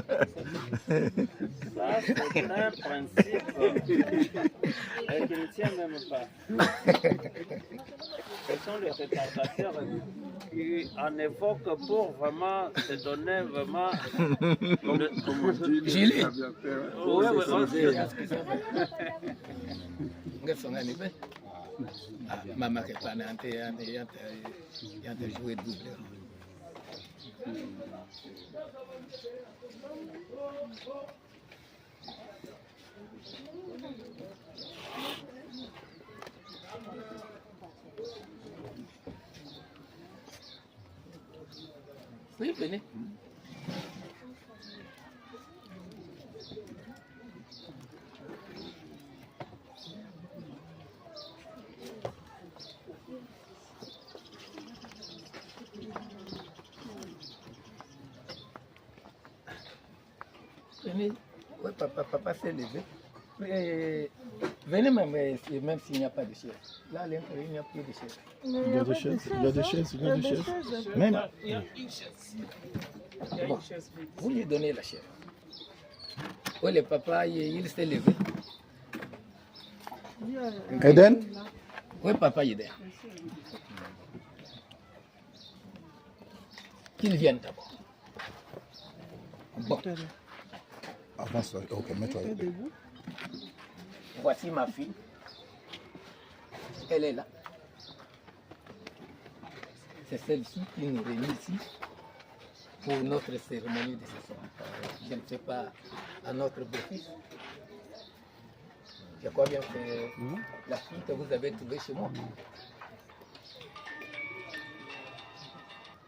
Ça, c'est un principe qui ne tient même pas. Ce sont les retardateurs qui en évoquent pour vraiment se donner vraiment... Julie. Oui, Maman qui pas joué double. Oui, venez. Venez. Oui, papa s'est levé. Venez même s'il n'y a pas de chaise. Là, à l'intérieur, il n'y a plus de chaise. Il y a des chaises, il y a des chaises, il y a des chaises. Même. Il y a une chaise. Il y a Bon. une chaise. Vous lui donnez la chaise. Oui, le papa, il s'est levé. Eden? Oui, papa, il est là. Qu'il vienne d'abord. Bon. Avance, ok, mets-toi. Voici ma fille. Elle est là. C'est celle-ci qui nous réunit ici pour notre cérémonie de ce soir. Je ne sais pas à notre beau-fils. Je crois bien que la fille que vous avez trouvée chez moi.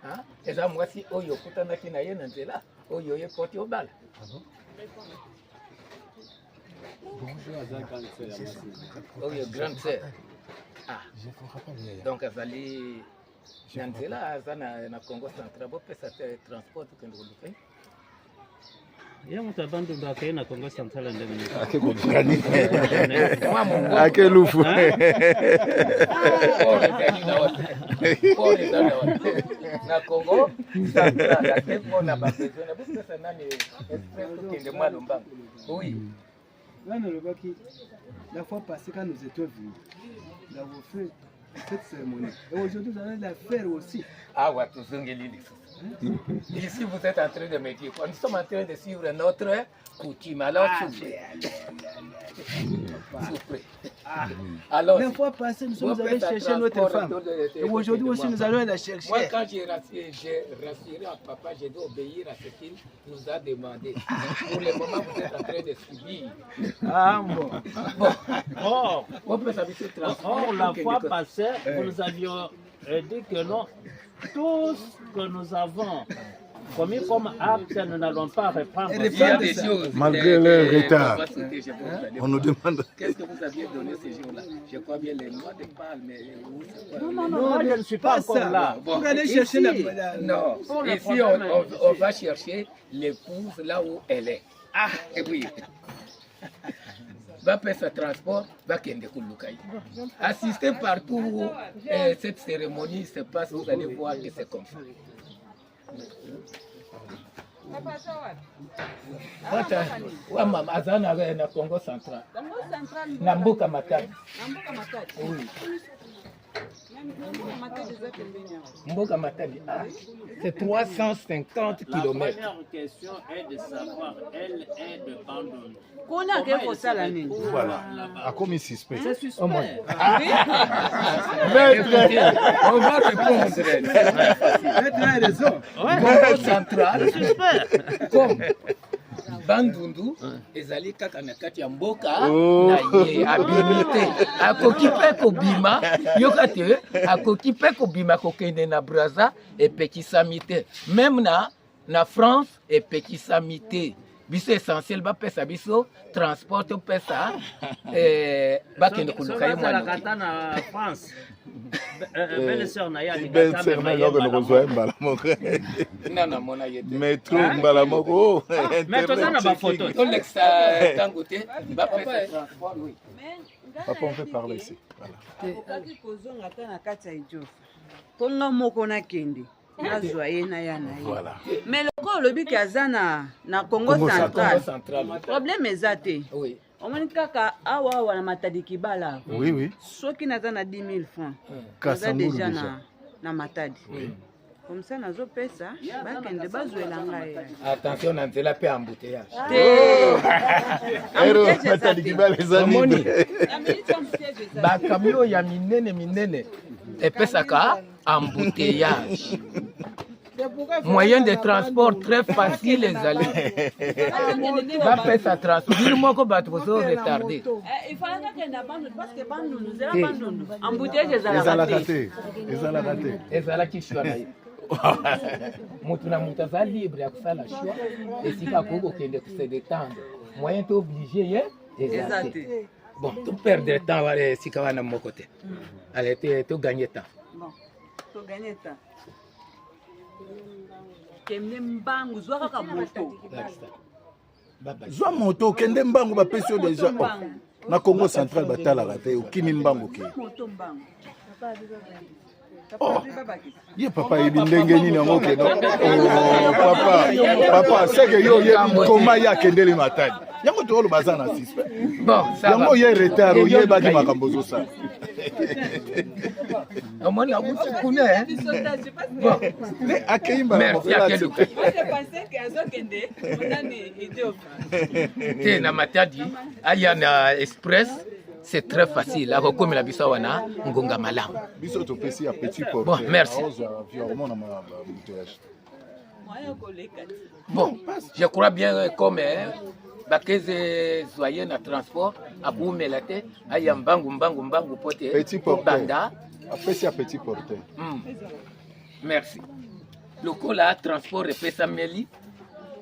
Hein? Et ça, moi, si Oyo Kutanaki na ye nanzela, Oyo ye porte au bal. Oyo grande sœur. Ah. Donc, azali nanzela aza na Congo central, bo pesa transport que nous fait. Ye moto abandonda akaye na Congo Central ndenge Akelufu. Na Congo central, akeko na babezo na pesa nani express kende malomba. Oui. Là, la fois passée, quand nous étions venus, nous avons fait cette cérémonie. Et aujourd'hui, nous allons la faire aussi. Ah, ouais, tout ça, ici, vous êtes en train de me dire quoi? Nous sommes en train de suivre notre coutume. Alors, souffrez. Alors, la fois passée, nous sommes allés chercher notre femme. Et aujourd'hui aussi, nous allons la chercher. Moi, quand j'ai rassuré à papa, j'ai dû obéir à ce qu'il nous a demandé. Pour le moment, vous êtes en train de subir. Ah, bon. Or, la fois passée, vous nous avions dit que non, tout ce que nous avons commis comme acte, nous n'allons pas reprendre. Il y a des choses. Malgré le retard, on nous demande. Qu'est-ce que vous aviez donné ces jours-là? Je crois bien les noix de palme. Non, moi je ne suis pas encore là. Pour aller chercher la... Non, ici on va chercher l'épouse là où elle est. Ah, et oui. Va faire ce transport, va kende kulukai. Assistez partout où cette cérémonie se passe, vous allez voir que c'est comme ça. Wa mama azana na Congo central. Na Mboka Matadi. Oui. Mboka Matadi, c'est 350 km. La première question est de savoir, elle est de Bandung. Voilà, à comme suspect. C'est suspect. On va répondre. Maître a raison. Congo central, comme Bandundu, ezali kaka na kati ya mboka na ye abimité. Akoki pe kobima, yoka te, akoki pe kobima kokende na Brazza et pekisami te. Même na France et pekisami te. Biso essentiel ba pesa biso transport pesa bakende kuluka la katana France. Belle sœur na ya Belle sœur na ya ko rejoindre mbala moko. Non mona yete. Métro mbala moko. Mais toi ça na ba photo. On l'exa tangote ba pesa transport oui. Papa on peut parler ici. Voilà. Okaki kozonga ta na kati ya Idjof. Ponga moko na kende. nazwa ye na ya na ye Voilà. mais lokola olobi ke aza na Congo central problème eza te omoni kaka awa na Matadi Kibala Oui. soki naza na 10 000 francs naza Kasangulu déjà déjà. na Matadi comme ça nazopesa bakende bazwela ngai attention na nzela mpe embouteillage Matadi Kibala eza omoni bakamio ya minene epesaka embouteillage moyen de transport très facile ezali bapesa transport bino moko bato bozo retarde ifalaka kenda bandundu parce que bandundu nzela bandundu embouteillage ezalaka te ezalaki shwa na ye moto na moto aza libre ya kosala shwa esika akoki kokende kose détendre moyen to oblige ye eza te bon to perdre temps wana esika wana moko te ale to gagne temps kende mbangu zwa kaka moto zwa moto okende mbangu bapesi yo deja na Congo central batalaka te okimi mbangu ke Ye papa yebi ndenge nini yango keno papa seke yo yebi koma ya kendele Matadi yango to oloba za na suspect yango ye retard ye baki makambo zosala omoni abuti kuna le akeimba merci akeluka te na Matadi aya na express c'est très facile akokomela biso wana ngonga malamu biso topesi ya petit porte bon merci bon je crois bien comme bakeze zoyer na transport akumela te aya mbangu pote petit porte banda apesi ya petit porte merci lokola transport epesa meli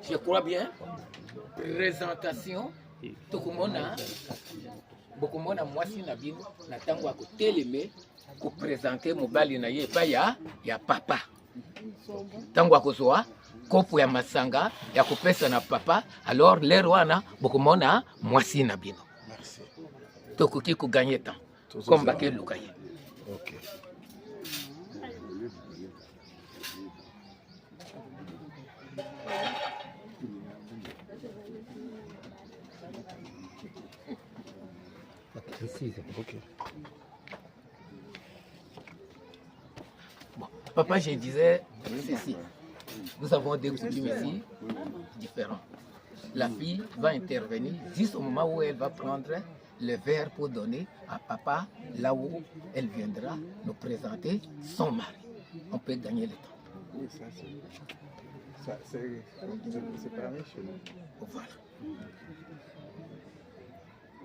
je crois bien présentation tokomona bokomona mwasi na bino na ntango ya koteleme kopresente mobali na ye epai ya papa ntango ya kozwa kopo ya masanga ya kopesa na papa alors lere wana bokomona mwasi na bino tokoki koganye temps comme bakeluka ye okay. Okay. Bon, papa, je disais ceci. Nous avons des coutumes ici différents. La fille va intervenir juste au moment où elle va prendre le verre pour donner à papa, là où elle viendra nous présenter son mari. On peut gagner le temps. Oui, c'est permis chez nous. Voilà.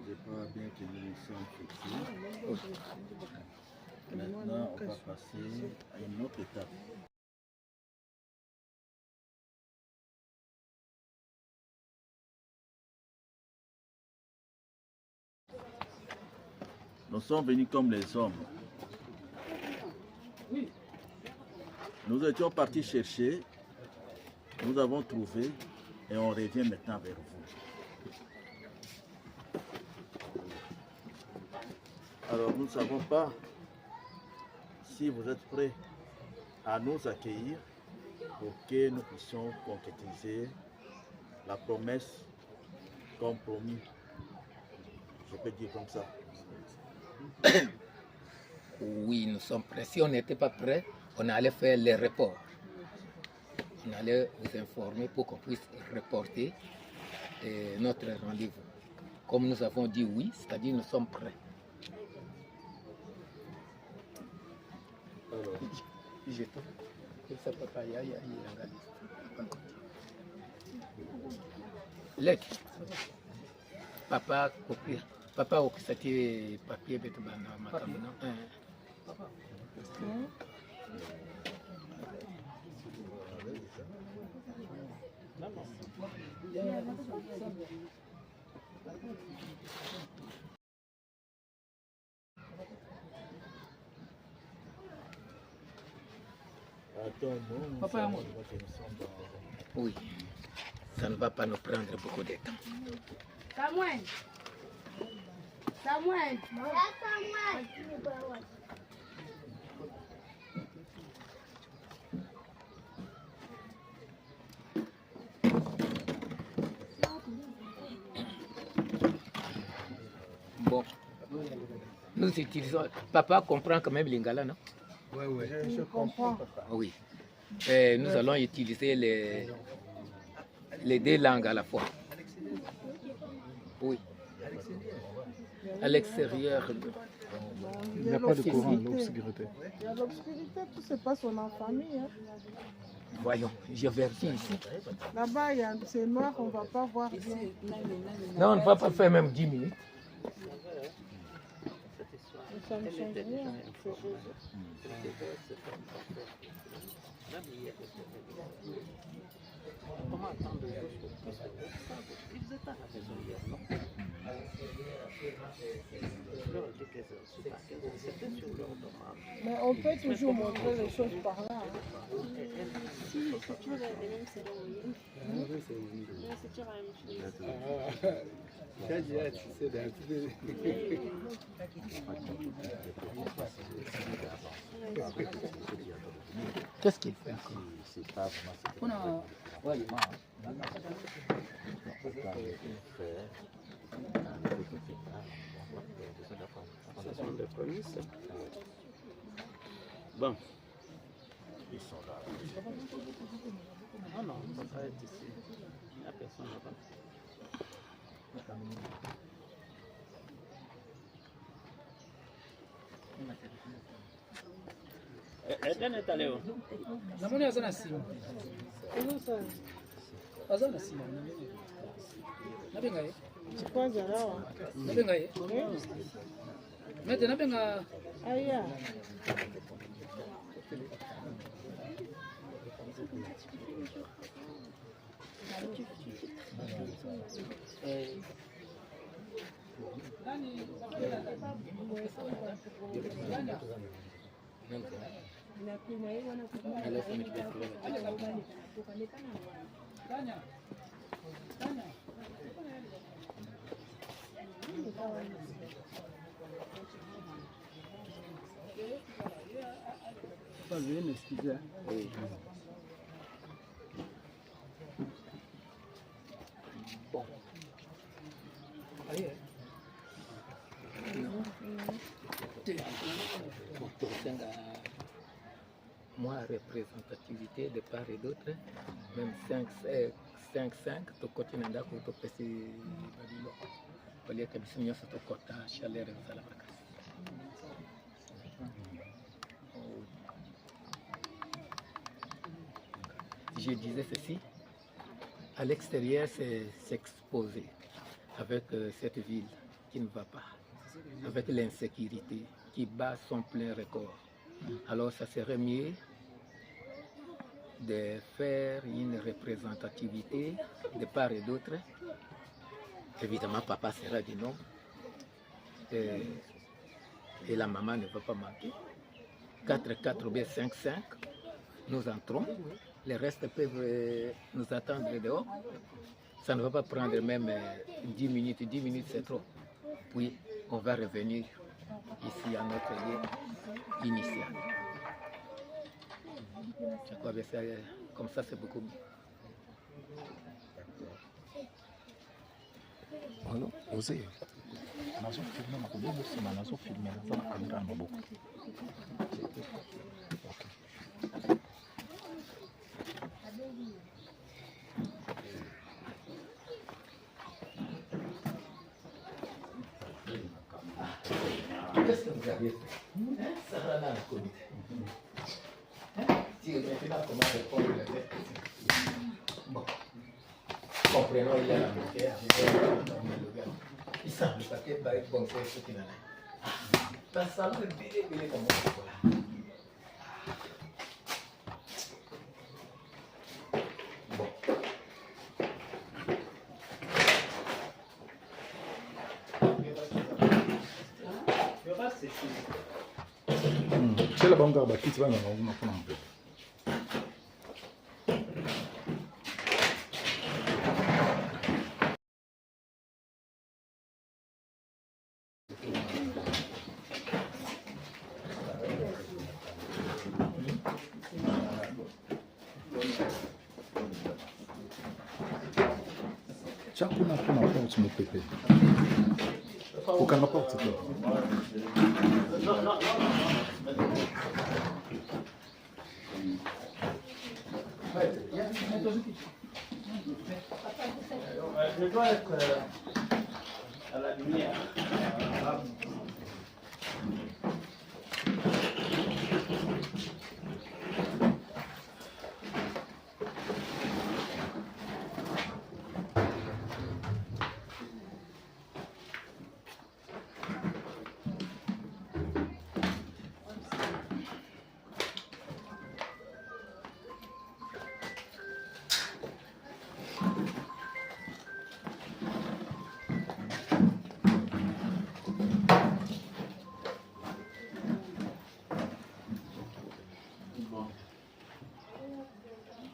Je crois bien que nous sommes fixés. Maintenant, on va passer à une autre étape. Nous sommes venus comme les hommes. Nous étions partis chercher, nous avons trouvé et on revient maintenant vers vous. Alors nous ne savons pas si vous êtes prêts à nous accueillir pour que nous puissions concrétiser la promesse comme promis. Je peux dire comme ça. Oui, nous sommes prêts. Si on n'était pas prêts, on allait faire les reports. On allait vous informer pour qu'on puisse reporter notre rendez-vous. Comme nous avons dit oui, c'est-à-dire nous sommes prêts. Lek, papa copie. Papa okisaki papier beto bana makambo na Papa, oui, ça ne va pas nous prendre beaucoup de temps. Samuel. Samuel. Bon. Nous utilisons... Papa comprend quand même l'Ingala, non? Oui, oui. Je comprends. Oui. Et nous allons utiliser les deux langues à la fois. Oui. À l'extérieur. Il n'y a pas de courant, l'obscurité. Il y a l'obscurité, tout se passe en famille. Hein. Voyons, je vérifie ici. Là-bas, c'est noir, on ne va pas voir bien. Non, on ne va pas faire même 10 minutes. Ça ne change rien. Mais on peut toujours montrer les choses par là. Si, c'est toujours les mêmes cérémonies. C'est toujours la même chose. Qu'est-ce qu'il fait Ce sont des prémices. Bon. Ils sont là. Non, on ne peut pas être ici. Il n'y a personne là-bas. Eden est allé où? Namoni aza na nsima. Aza na nsima. Nabenga ye. Nabenga ye. Mete nabenga. Aya. Veuillez m'excuser. Oui. Bon. Allez. Moi, représentativité de part et d'autre, même 5-5, to côté nanda ko to pesi badilo. Pali ka bisinyo sa to kota chaleur za la vacances. Je disais ceci, à l'extérieur, c'est s'exposer avec cette ville qui ne va pas, avec l'insécurité qui bat son plein record. Alors ça serait mieux de faire une représentativité de part et d'autre. Évidemment, papa sera du nom et la maman ne va pas manquer. 4-4 ou bien 5-5, nous entrons. Les restes peuvent nous attendre dehors. Ça ne va pas prendre même 10 minutes. 10 minutes, c'est trop. Puis, on va revenir ici à notre lieu initial. Je crois que comme ça, c'est beaucoup mieux. Alors, osez. Nazo filmer na kubeba sima nazo filmer na sana kamera na maboko. Qu'est-ce que vous avez fait? Ça va dans le comité. Si maintenant comment répondre la tête. Bon. Comprenons, il y a la matière, il semble pas qu'il va être bon pour ce qu'il en a. Ça semble bien comme ça. Bon. C'est la bonne garde qui se va dans la roue. Chakuna kuna kwa usimupepe. Aucun rapport, c'est tout. Non, non, non. Je dois être à la lumière.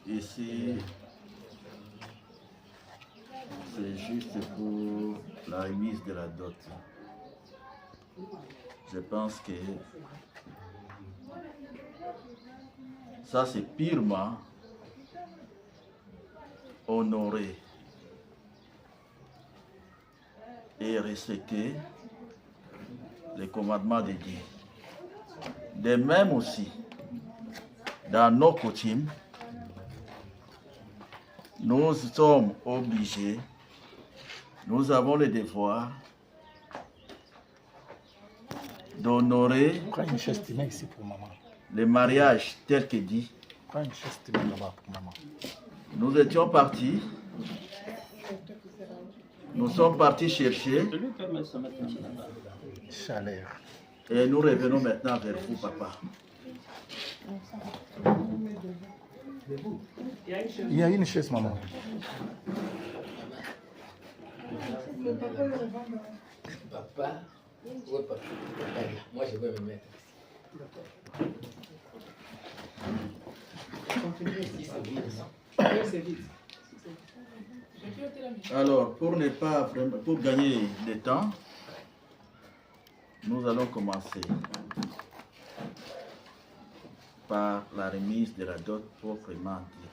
Ici, c'est juste pour la remise de la dot. Je pense que ça, c'est purement honorer et respecter les commandements de Dieu. De même aussi, dans nos coutumes, nous sommes obligés, nous avons le devoir d'honorer ici pour maman. le mariage tel que dit. Prends une chaise là-bas pour maman. Nous étions partis, nous sommes partis chercher Chaleur. et nous revenons maintenant vers vous, papa. Il y a une chaise, maman. Papa, oui, papa. Moi, je vais me mettre ici. Alors, pour ne pas vraiment, pour gagner du temps, nous allons commencer par la remise de la dot proprement dite.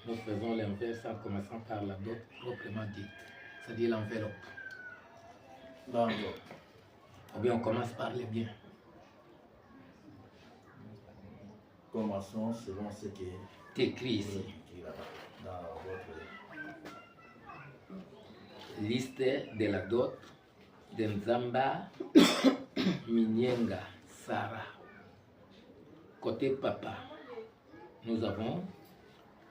Nous faisons l'inverse en commençant par la dot proprement dite, c'est-à-dire l'enveloppe. L'enveloppe. Ou bien on commence par les biens. Commençons selon ce qui est écrit ici. Dans votre liste de la dot de Nzamba Minyenga Sarah. Côté papa, nous avons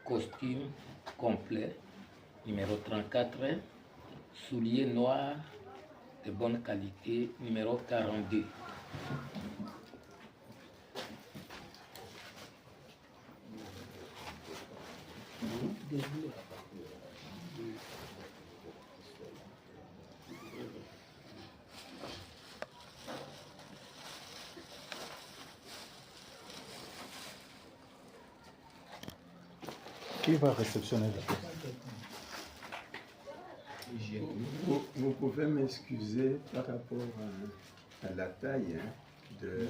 costume complet, numéro 34, souliers noirs de bonne qualité, numéro 42. Qui va réceptionner la Vous pouvez m'excuser par rapport à la taille de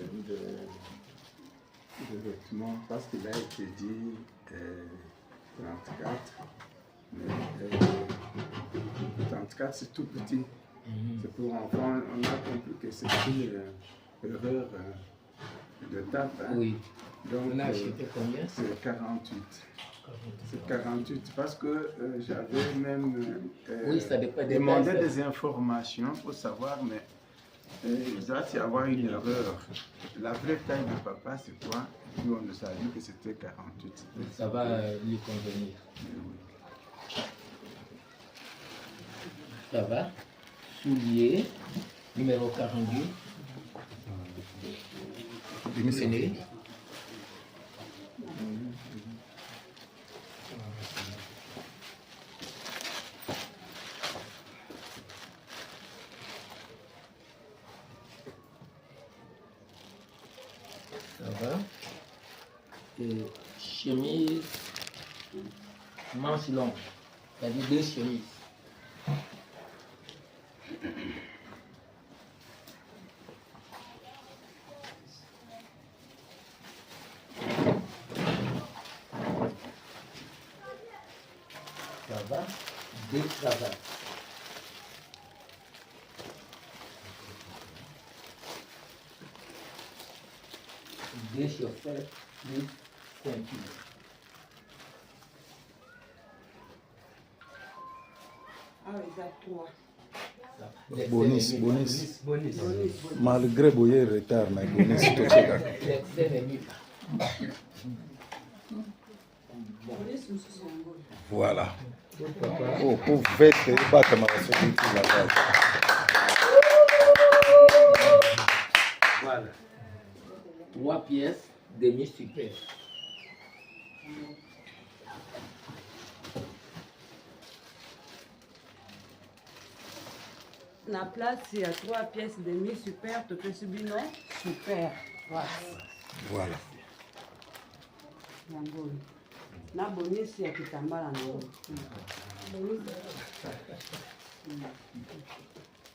vêtements, parce qu'il a été dit 34. Mais 34, c'est tout petit. C'est pour enfants. On a compris que c'est une erreur de tape. Oui. Donc, on a acheté combien? C'est 48. C'est 48 parce que j'avais même oui, ça dépend des demandé tailles. des informations pour savoir, mais il doit y avoir une erreur. La vraie taille de papa, c'est quoi? Nous, on nous a dit que c'était 48. Ça va lui convenir. Ça va. Soulier, numéro 42. Venez. Ça va. Et chemise, manche longue, c'est-à-dire deux chemises. va, 2 cravates. Deux chaussettes plus ceinture. Ah, exactement. Bonus. Malgré boyer retard, mais bonus tout ça. Voilà. Oh, pour fête, battre ma sécurité là-bas. Voilà. 3 pièces demi-super. Na place, il y a 3 pièces demi super, tu peux subir non? Super. Voilà. Yango. Na bonisi ya kitambala nango.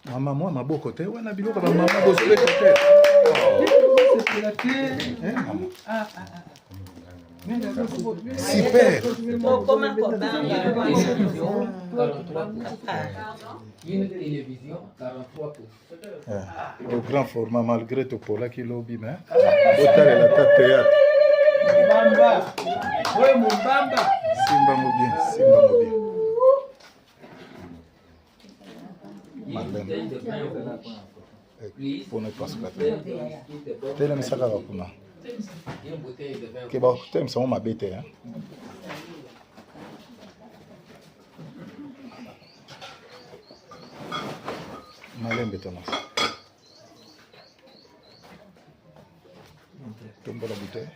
Mama, moi, ma beau côté, ouais, na biloko ba mama bosole côté. Super. Une télévision 43 pouces. Au grand format, malgré tout pour là qui lobby, mais hôtel la tête théâtre. Bamba. Oui, mon bamba. Simba Mobien. Malène. Pour ne pas se battre. Telle misaka kuna. Que ba tem ça on m'a bêté hein. Malène Thomas. Tombe la bouteille.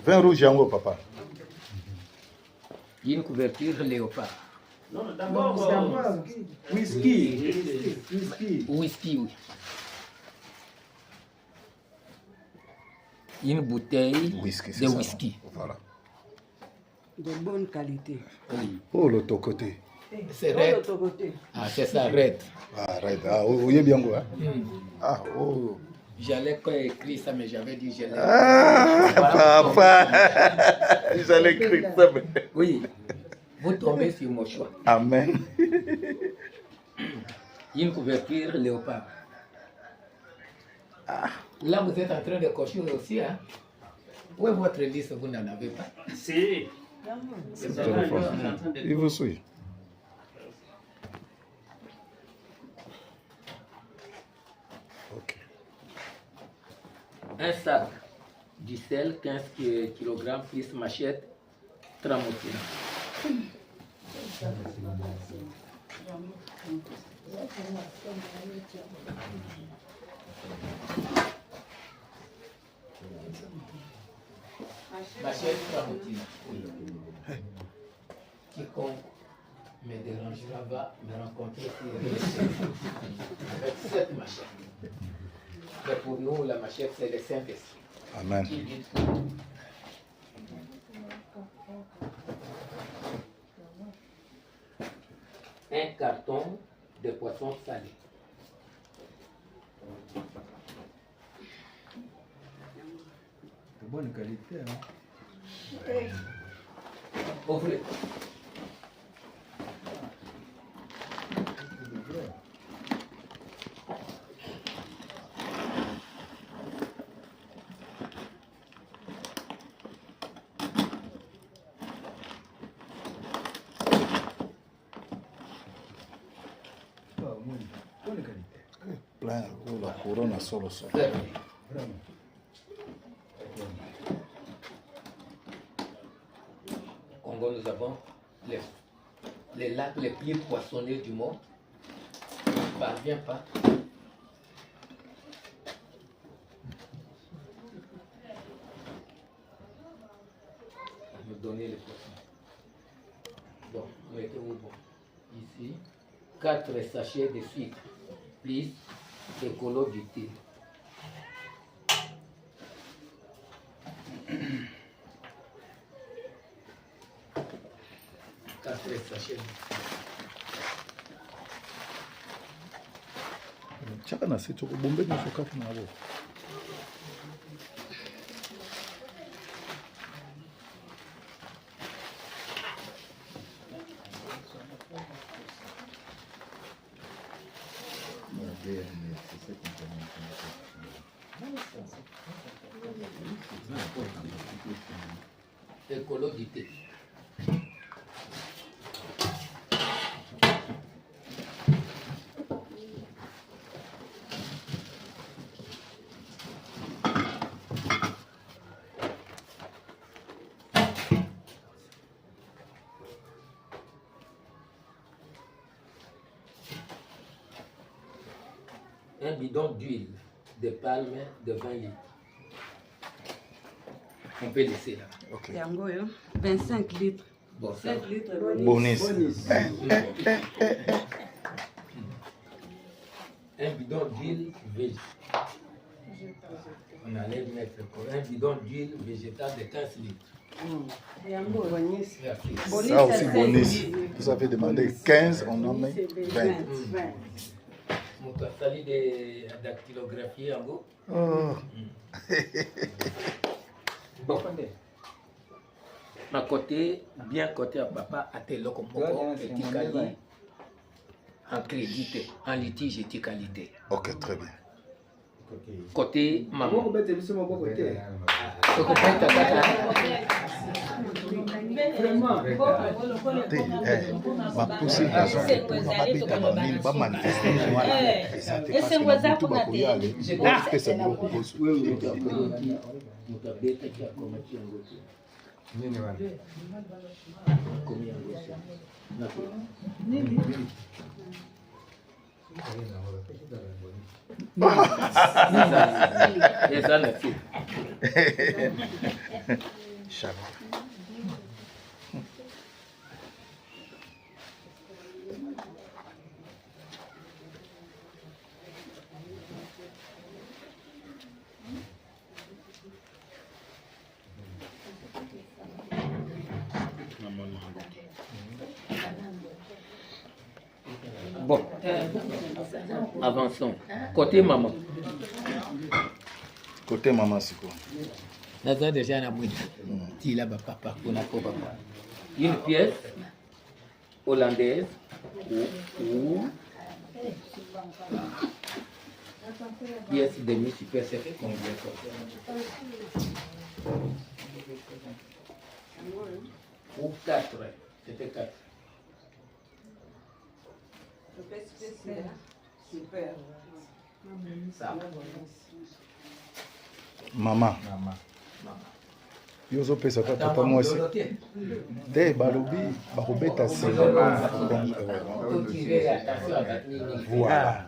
Vin rouge yango papa. Une couverture léopard. Non, d'abord. Whisky, oui. Une bouteille de whisky. Voilà. De bonne qualité. Oui. Oh, l'autre côté. C'est Red. Ah, c'est ça, Red. Ah, Red. Ah, vous bien bien, hein? Ah, oh. J'allais quand écrire ça, mais j'avais dit je l'ai. Ah, papa. J'allais écrire ça, mais... Oui. Vous tombez sur mon choix. Amen. Une couverture léopard. Là, vous êtes en train de cocher aussi, hein? Où est votre liste? Vous n'en avez pas? Si. Il vous suit. Ok. Un sac du sel, 15 kg, plus machette, tramotina. Machette tramotina. Quiconque me dérangera va me rencontrer avec cette machette. Mais pour nous, la machette, c'est le Saint-Esprit. Amen. Qui dit tout. Un carton de poisson salé. De bonne qualité, hein? Ouvrez. Bonne qualité. Plein, la couronne solo. Vraiment. Congo, nous avons les lacs les plus poissonnés du monde. On ne parvient pas. À me donner les poissons. Bon, mettez-vous bon. Ici, 4 sachets de sucre, plus écolo du thé. Chaka na se choko bombe na sokati na bo. Écologité. Un bidon d'huile de palme de 20 litres. On peut laisser là. Ok. 25 litres. Bon, 5 litres. Bonus. Un bidon d'huile végétale. On allait mettre un bidon d'huile végétale de 15 litres. Ça aussi bonus. Vous avez demandé 15, on en met 20. Mon sali de dactylographie en gros. Oh. Bon. Ma côté, bien côté à papa, à tel locomotive, étiqueté, en crédit, en litige, étiqueté. Ok, très bien. Côté maman. Bapusi babeta banini bamanifeste wana eza te parce que babutu bakoyale opesa biloko kosu Nini wana? Bon, avançons. Côté maman. Côté maman, c'est quoi? Naza déjà na mwini. Tila ba papa, kuna ko papa. Une pièce hollandaise ou pièce demi super, c'est fait combien ou 4, c'était 4. Super. Ça. Maman. Yo ozopesa ta papa mwasi te balobi bakobeta sima voilà.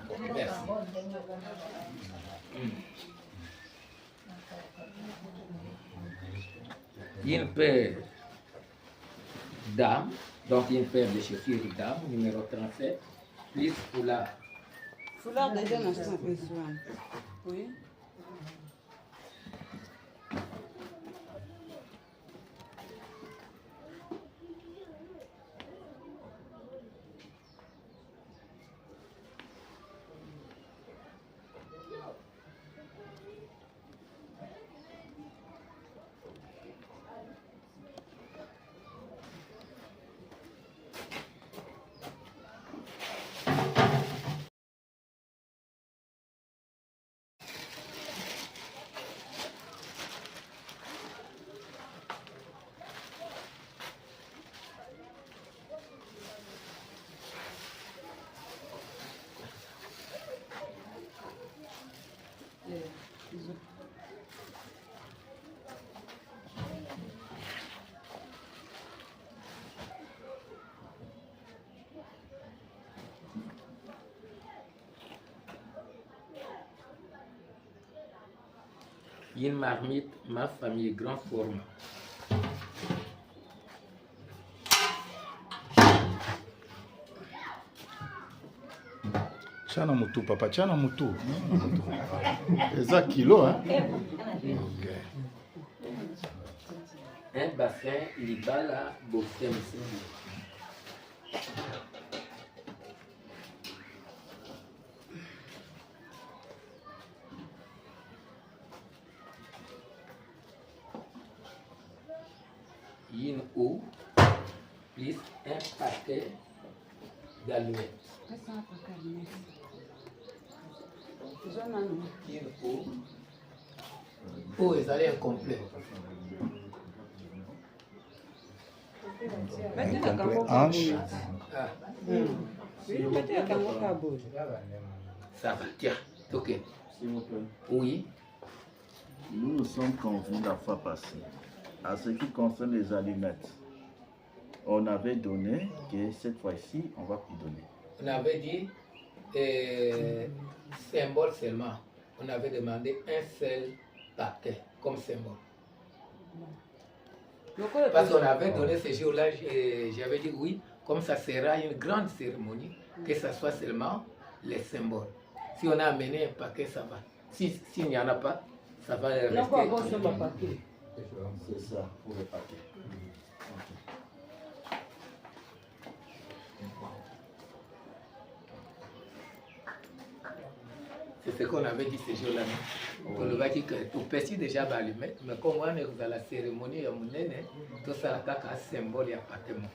Une paire dames, donc une paire de chaussures dames, numéro 37, plus foulard. Foulard déjà n'a pas besoin. Oui. Une marmite, ma famille, grand format. Tiana mutu, papa, tiana mutu. Eza kilo, hein? Okay. Un bassin, libala, bossem. Une eau plus un paquet d'allumettes. Une eau ezali incomplet. Hanche. Ça va, tiens, ok. S'il vous plaît. Oui. Nous nous sommes convenus la fois passée. À ce qui concerne les allumettes, on avait donné que cette fois-ci, on va plus donner. On avait dit symbole seulement. On avait demandé un seul paquet comme symbole. Parce qu'on avait donné ce jour-là, j'avais dit oui, comme ça sera une grande cérémonie, que ce soit seulement les symboles. Si on a amené un paquet, ça va. S'il n'y en a pas, ça va rester. C'est ça, pour le paquet. C'est ce qu'on avait dit ce jour-là. On lui a dit que tout petit déjà va allumer, mais comme on est dans la cérémonie, tout ça là, un symbole, il n'y a pas de mot.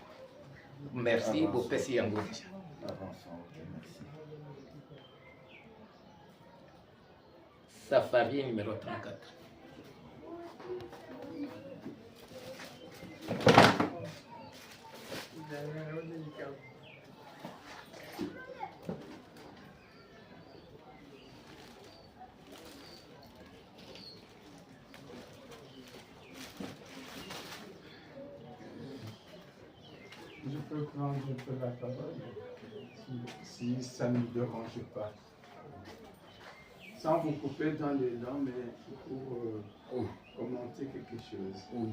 Merci, beau petit Yango déjà. Safari numéro 34. Je peux prendre un peu la parole si ça ne me dérange pas. Sans vous couper dans les dents, mais pour commenter quelque chose. Oui.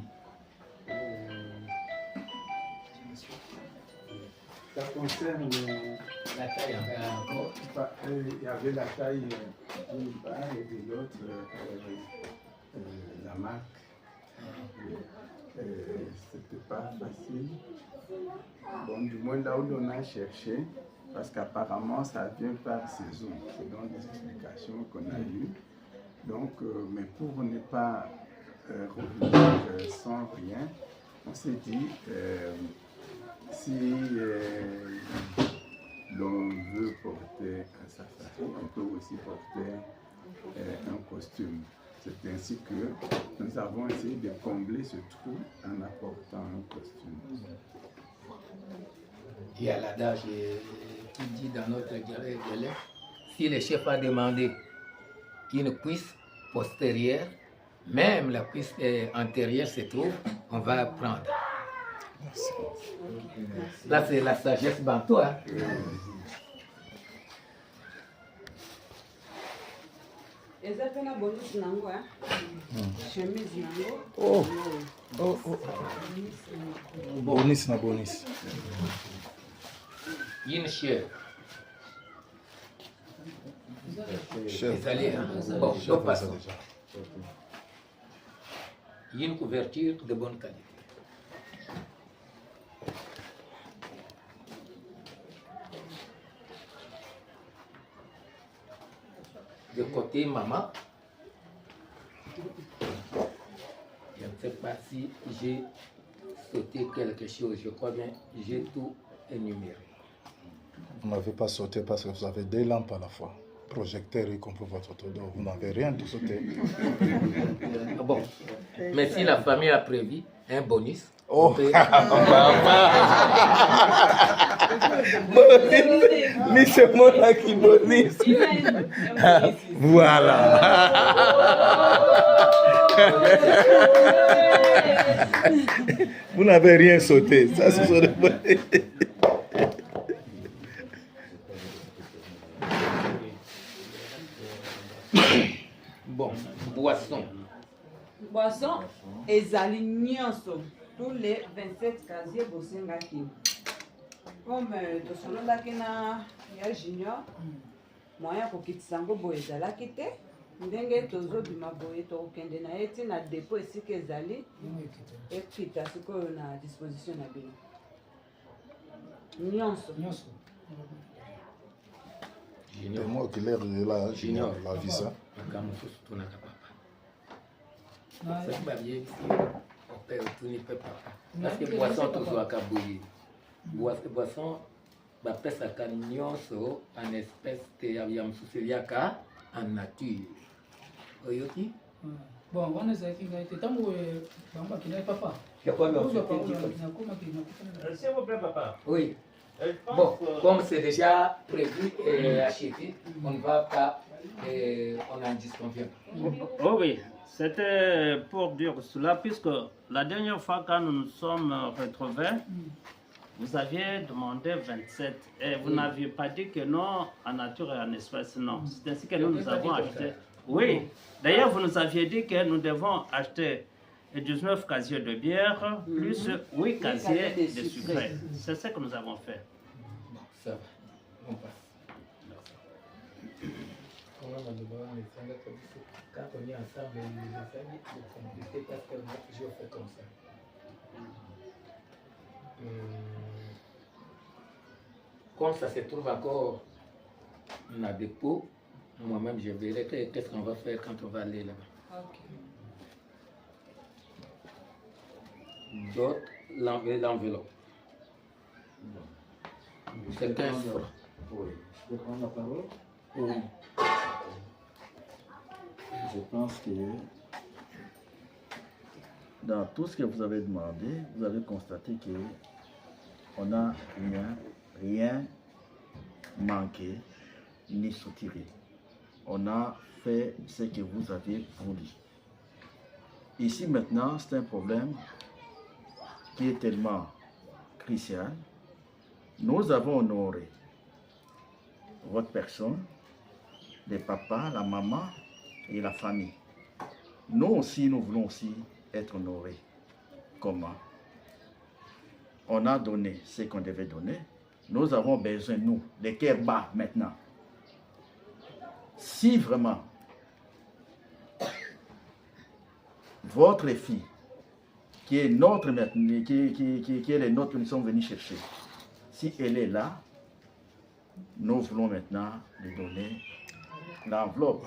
Ça concerne la taille encore. Il y avait la taille d'une part et de l'autre la marque. C'était pas facile. Bon, du moins là où on a cherché, parce qu'apparemment ça vient par saison, selon des explications qu'on a eues. Donc, mais pour ne pas revenir sans rien, on s'est dit, si l'on veut porter un safari, on peut aussi porter un costume. C'est ainsi que nous avons essayé de combler ce trou en apportant un costume. Il y a l'adage qui dit dans notre dialecte, si le chef a demandé une cuisse postérieure, même la cuisse antérieure se trouve, on va prendre. Là, c'est la sagesse bantois. Oh, oh, oh. Bonus na bonus. Une chair. Chef. Bon, donc passons. Une couverture de bonne qualité. De côté maman, je ne sais pas si j'ai sauté quelque chose, je crois bien j'ai tout énuméré. Vous n'avez pas sauté parce que vous avez deux lampes à la fois. Projecteur y compris votre autodor. Vous n'avez rien de sauté. Bon, mais si la famille a prévu un bonus, oh, mais c'est moi qui bonus. Voilà. Vous n'avez rien sauté. Ça, ce sont des bonus. Bon, boisson. Boisson, ezali nyonso. Tous les 27 casiers bosengaki. Comme tosololaki na ya junior, moyen kokitisa yango boye ezalaki te. Ndenge tozobima boye tokende na ye ntina depo esika ezali ekita sikoyo na disposition na bino. nyonso Et moi qui l'air de là, Junior, la visa. C'est pas bien ici. On peut retourner papa. Parce que boisson toujours à Kaboui. Boisson, bah pesa ka nyonso en espèce te ya msuseliaka en nature. Oyoki? Bon, on est avec une tango bamba qui n'est papa. S'il vous plaît, papa. Oui. Bon, comme c'est déjà prévu et acheté, on ne va pas, on en disconvient. Oh oui, c'était pour dire cela, puisque la dernière fois quand nous nous sommes retrouvés, vous aviez demandé 27 et vous n'aviez pas dit que non, en nature et en espèce, non. C'est ainsi que nous avons acheté. Oui, d'ailleurs, vous nous aviez dit que nous devons acheter 19 casiers de bière, plus 8 casiers de sucre. C'est ce que nous avons fait. Ça va, on passe. Quand on est ensemble, c'est compliqué parce qu'on a toujours fait comme ça. Comme ça se trouve encore dans le dépôt, moi-même je verrai qu'est-ce qu'on va faire quand on va aller là-bas. D'autres, l'enveloppe. C'est 15 francs. Oui. Je peux prendre la parole? Oui. Je pense que dans tout ce que vous avez demandé, vous avez constaté que on n'a rien manqué ni soutiré. On a fait ce que vous avez voulu. Ici maintenant, c'est un problème qui est tellement crucial. Nous avons honoré votre personne, les papas, la maman et la famille. Nous aussi, nous voulons aussi être honorés. Comment? On a donné ce qu'on devait donner. Nous avons besoin, nous, les cœurs bas maintenant. Si vraiment votre fille, qui est notre qui est les nôtres que nous sommes venus chercher, si elle est là, nous voulons maintenant lui donner l'enveloppe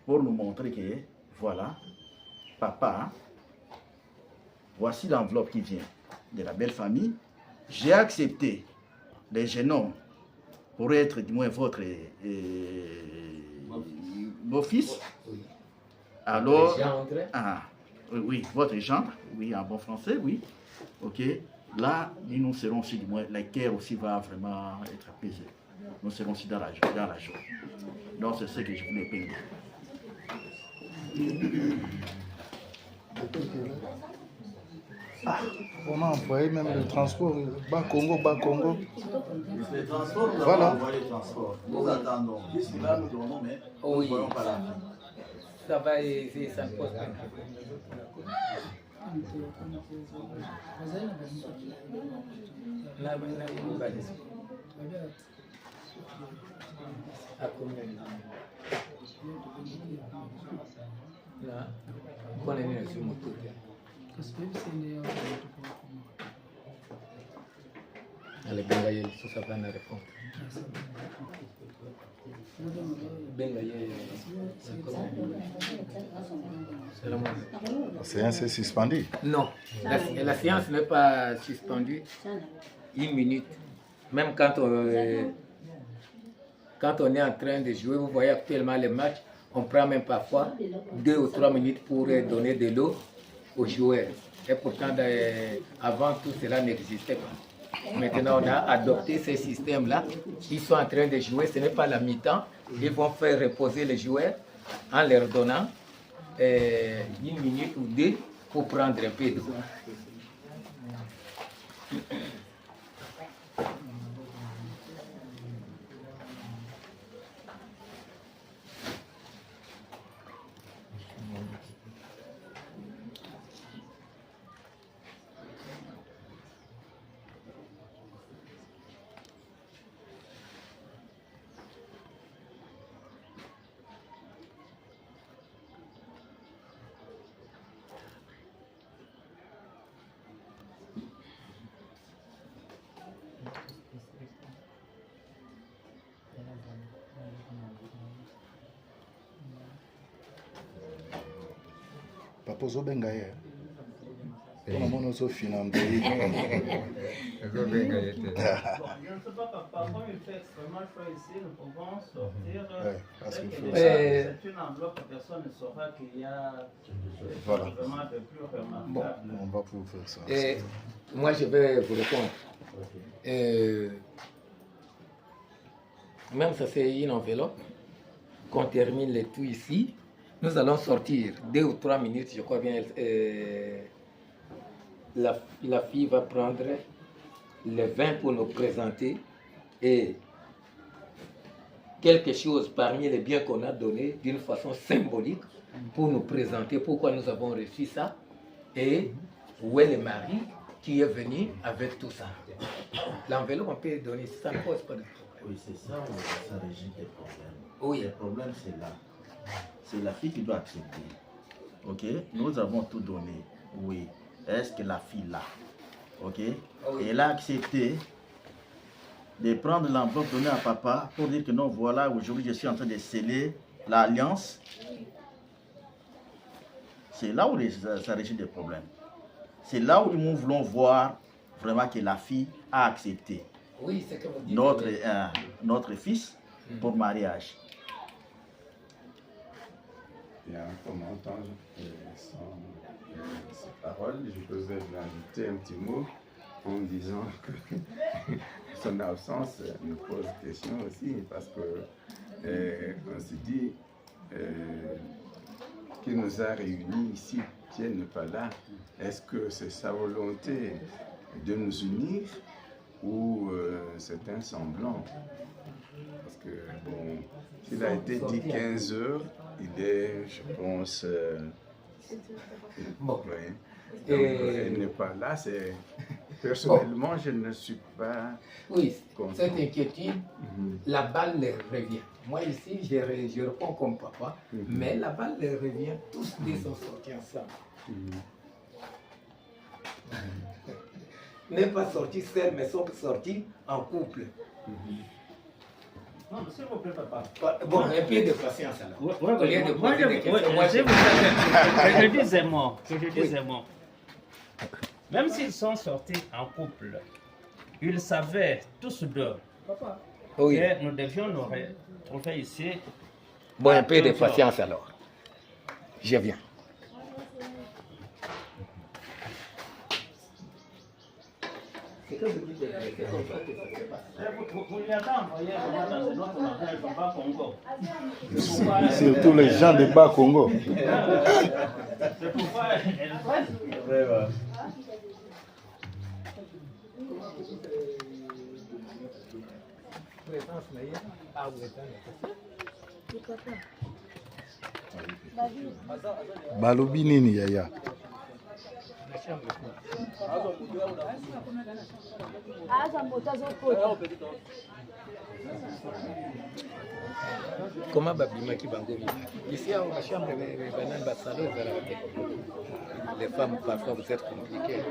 pour nous montrer que, voilà, papa, voici l'enveloppe qui vient de la belle famille. J'ai accepté les jeunes hommes pour être du moins votre beau-fils. Alors, oui, votre gendre, oui, en bon français, oui. Ok, là, nous serons aussi, du moins, la guerre aussi va vraiment être apaisée. Nous serons aussi dans la joie. Donc, c'est ce que je voulais payer. On a envoyé même le transport, bas Congo. Les transports, nous voilà. avons envoyé les transports. Nous attendons. Jusque-là, nous donnons, mais nous ne voyons pas la fin. Ça va et ça ne pose pas. À combien? Là, on est venu sur mon côté. Allez, Bengaye, ça va me répondre. La séance est suspendue? Non, la séance n'est pas suspendue. Une minute. Même quand on est en train de jouer, vous voyez actuellement les matchs, on prend même parfois 2 ou 3 minutes pour donner de l'eau aux joueurs. Et pourtant, avant tout cela n'existait pas. Maintenant, on a adopté ce système-là. Ils sont en train de jouer, ce n'est pas la mi-temps. Ils vont faire reposer les joueurs en leur donnant 1 minute ou 2 pour prendre un peu d'eau. Papa ozobenga ye. On a mon ozo financé. Ozobenga ye te. Je ne sais pas, papa, comme il fait extrêmement chaud ici, nous pouvons sortir. Parce qu'il faut c'est une enveloppe, personne ne saura qu'il y a voilà. vraiment de plus remarquable. Bon, on va pouvoir faire ça. Et moi, je vais vous répondre. Même ça, c'est une enveloppe. Qu'on termine le tout ici. Nous allons sortir 2 ou 3 minutes, je crois bien. La fille va prendre le vin pour nous présenter et quelque chose parmi les biens qu'on a donnés d'une façon symbolique pour nous présenter pourquoi nous avons reçu ça et où est le mari qui est venu avec tout ça. L'enveloppe, on peut donner, ça ne pose pas de problème. Oui, c'est ça, ça régit des problèmes. Oui. Le problème, c'est là. C'est la fille qui doit accepter. Ok? Nous avons tout donné. Oui. Est-ce que la fille l'a? Ok? Oui. Elle a accepté de prendre l'enveloppe donnée à papa pour dire que non, voilà, aujourd'hui, je suis en train de sceller l'alliance. C'est là où ça régit des problèmes. C'est là où nous voulons voir vraiment que la fille a accepté. Oui, c'est que vous dites. Notre fils pour mariage. Bien, comme entendre ces paroles, je peux ajouter un petit mot en disant que son absence nous pose question aussi, parce que on se dit qu'il nous a réunis ici, Pierre n'est pas là. Est-ce que c'est sa volonté de nous unir ou c'est un semblant? Parce que, bon, s'il a été dit 15 heures, il est, je pense, bon. Oui. Donc, elle n'est pas là. Personnellement, je ne suis pas. Oui, content. cette inquiétude, la balle leur revient. Moi ici, je réponds comme papa, mais la balle leur revient. Tous deux sont sortis ensemble. N'est pas sortis seuls, mais sont sortis en couple. Non, s'il vous plaît, papa. Bon, un peu de patience alors. Moi, je disais moi. Même s'ils sont sortis en couple, ils savaient tous deux que nous devions nous retrouver ici. Bon, un peu de patience alors. Je viens. Surtout les gens de Bas Congo. C'est pourquoi elle Balobi nini yaya? Comment babimaki bango ici à la chambre les femmes parfois vous êtes compliquées.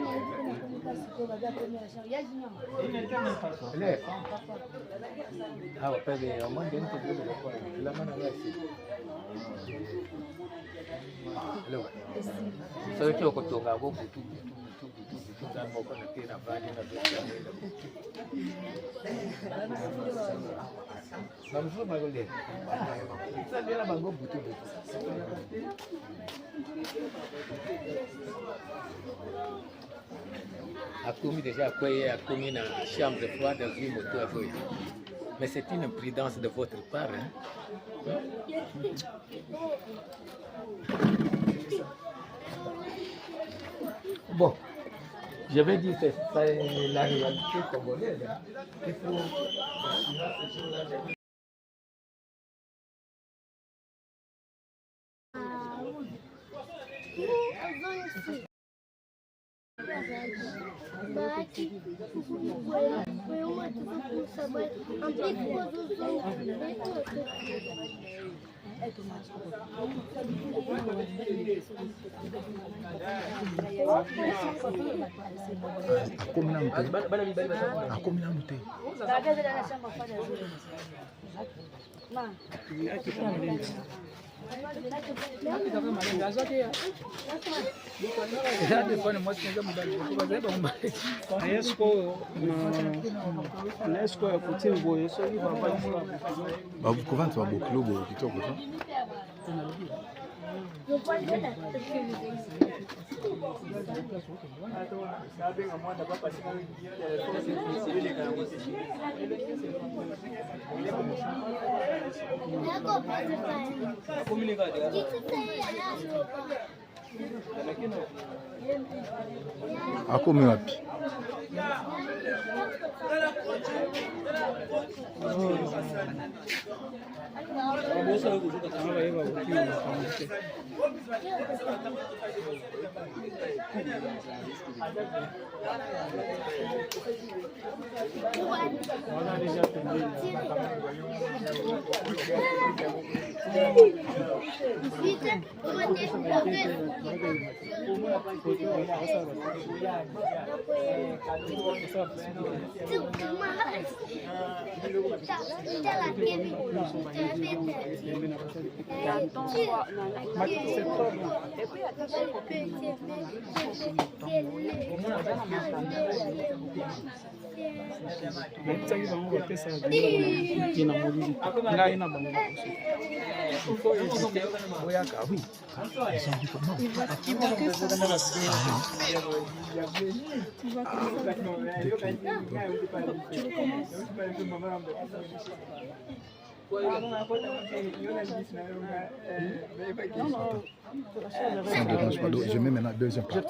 A commis déjà à commis dans la chambre froide dans une moto à feuille. Mais c'est une imprudence de votre part. Hein? Bon, je vais dire que c'est la réalité congolaise. Hein? Il faut... Bakuvanta babokilo kitoko ta. Akomi wapi? Je mets maintenant la deuxième partie.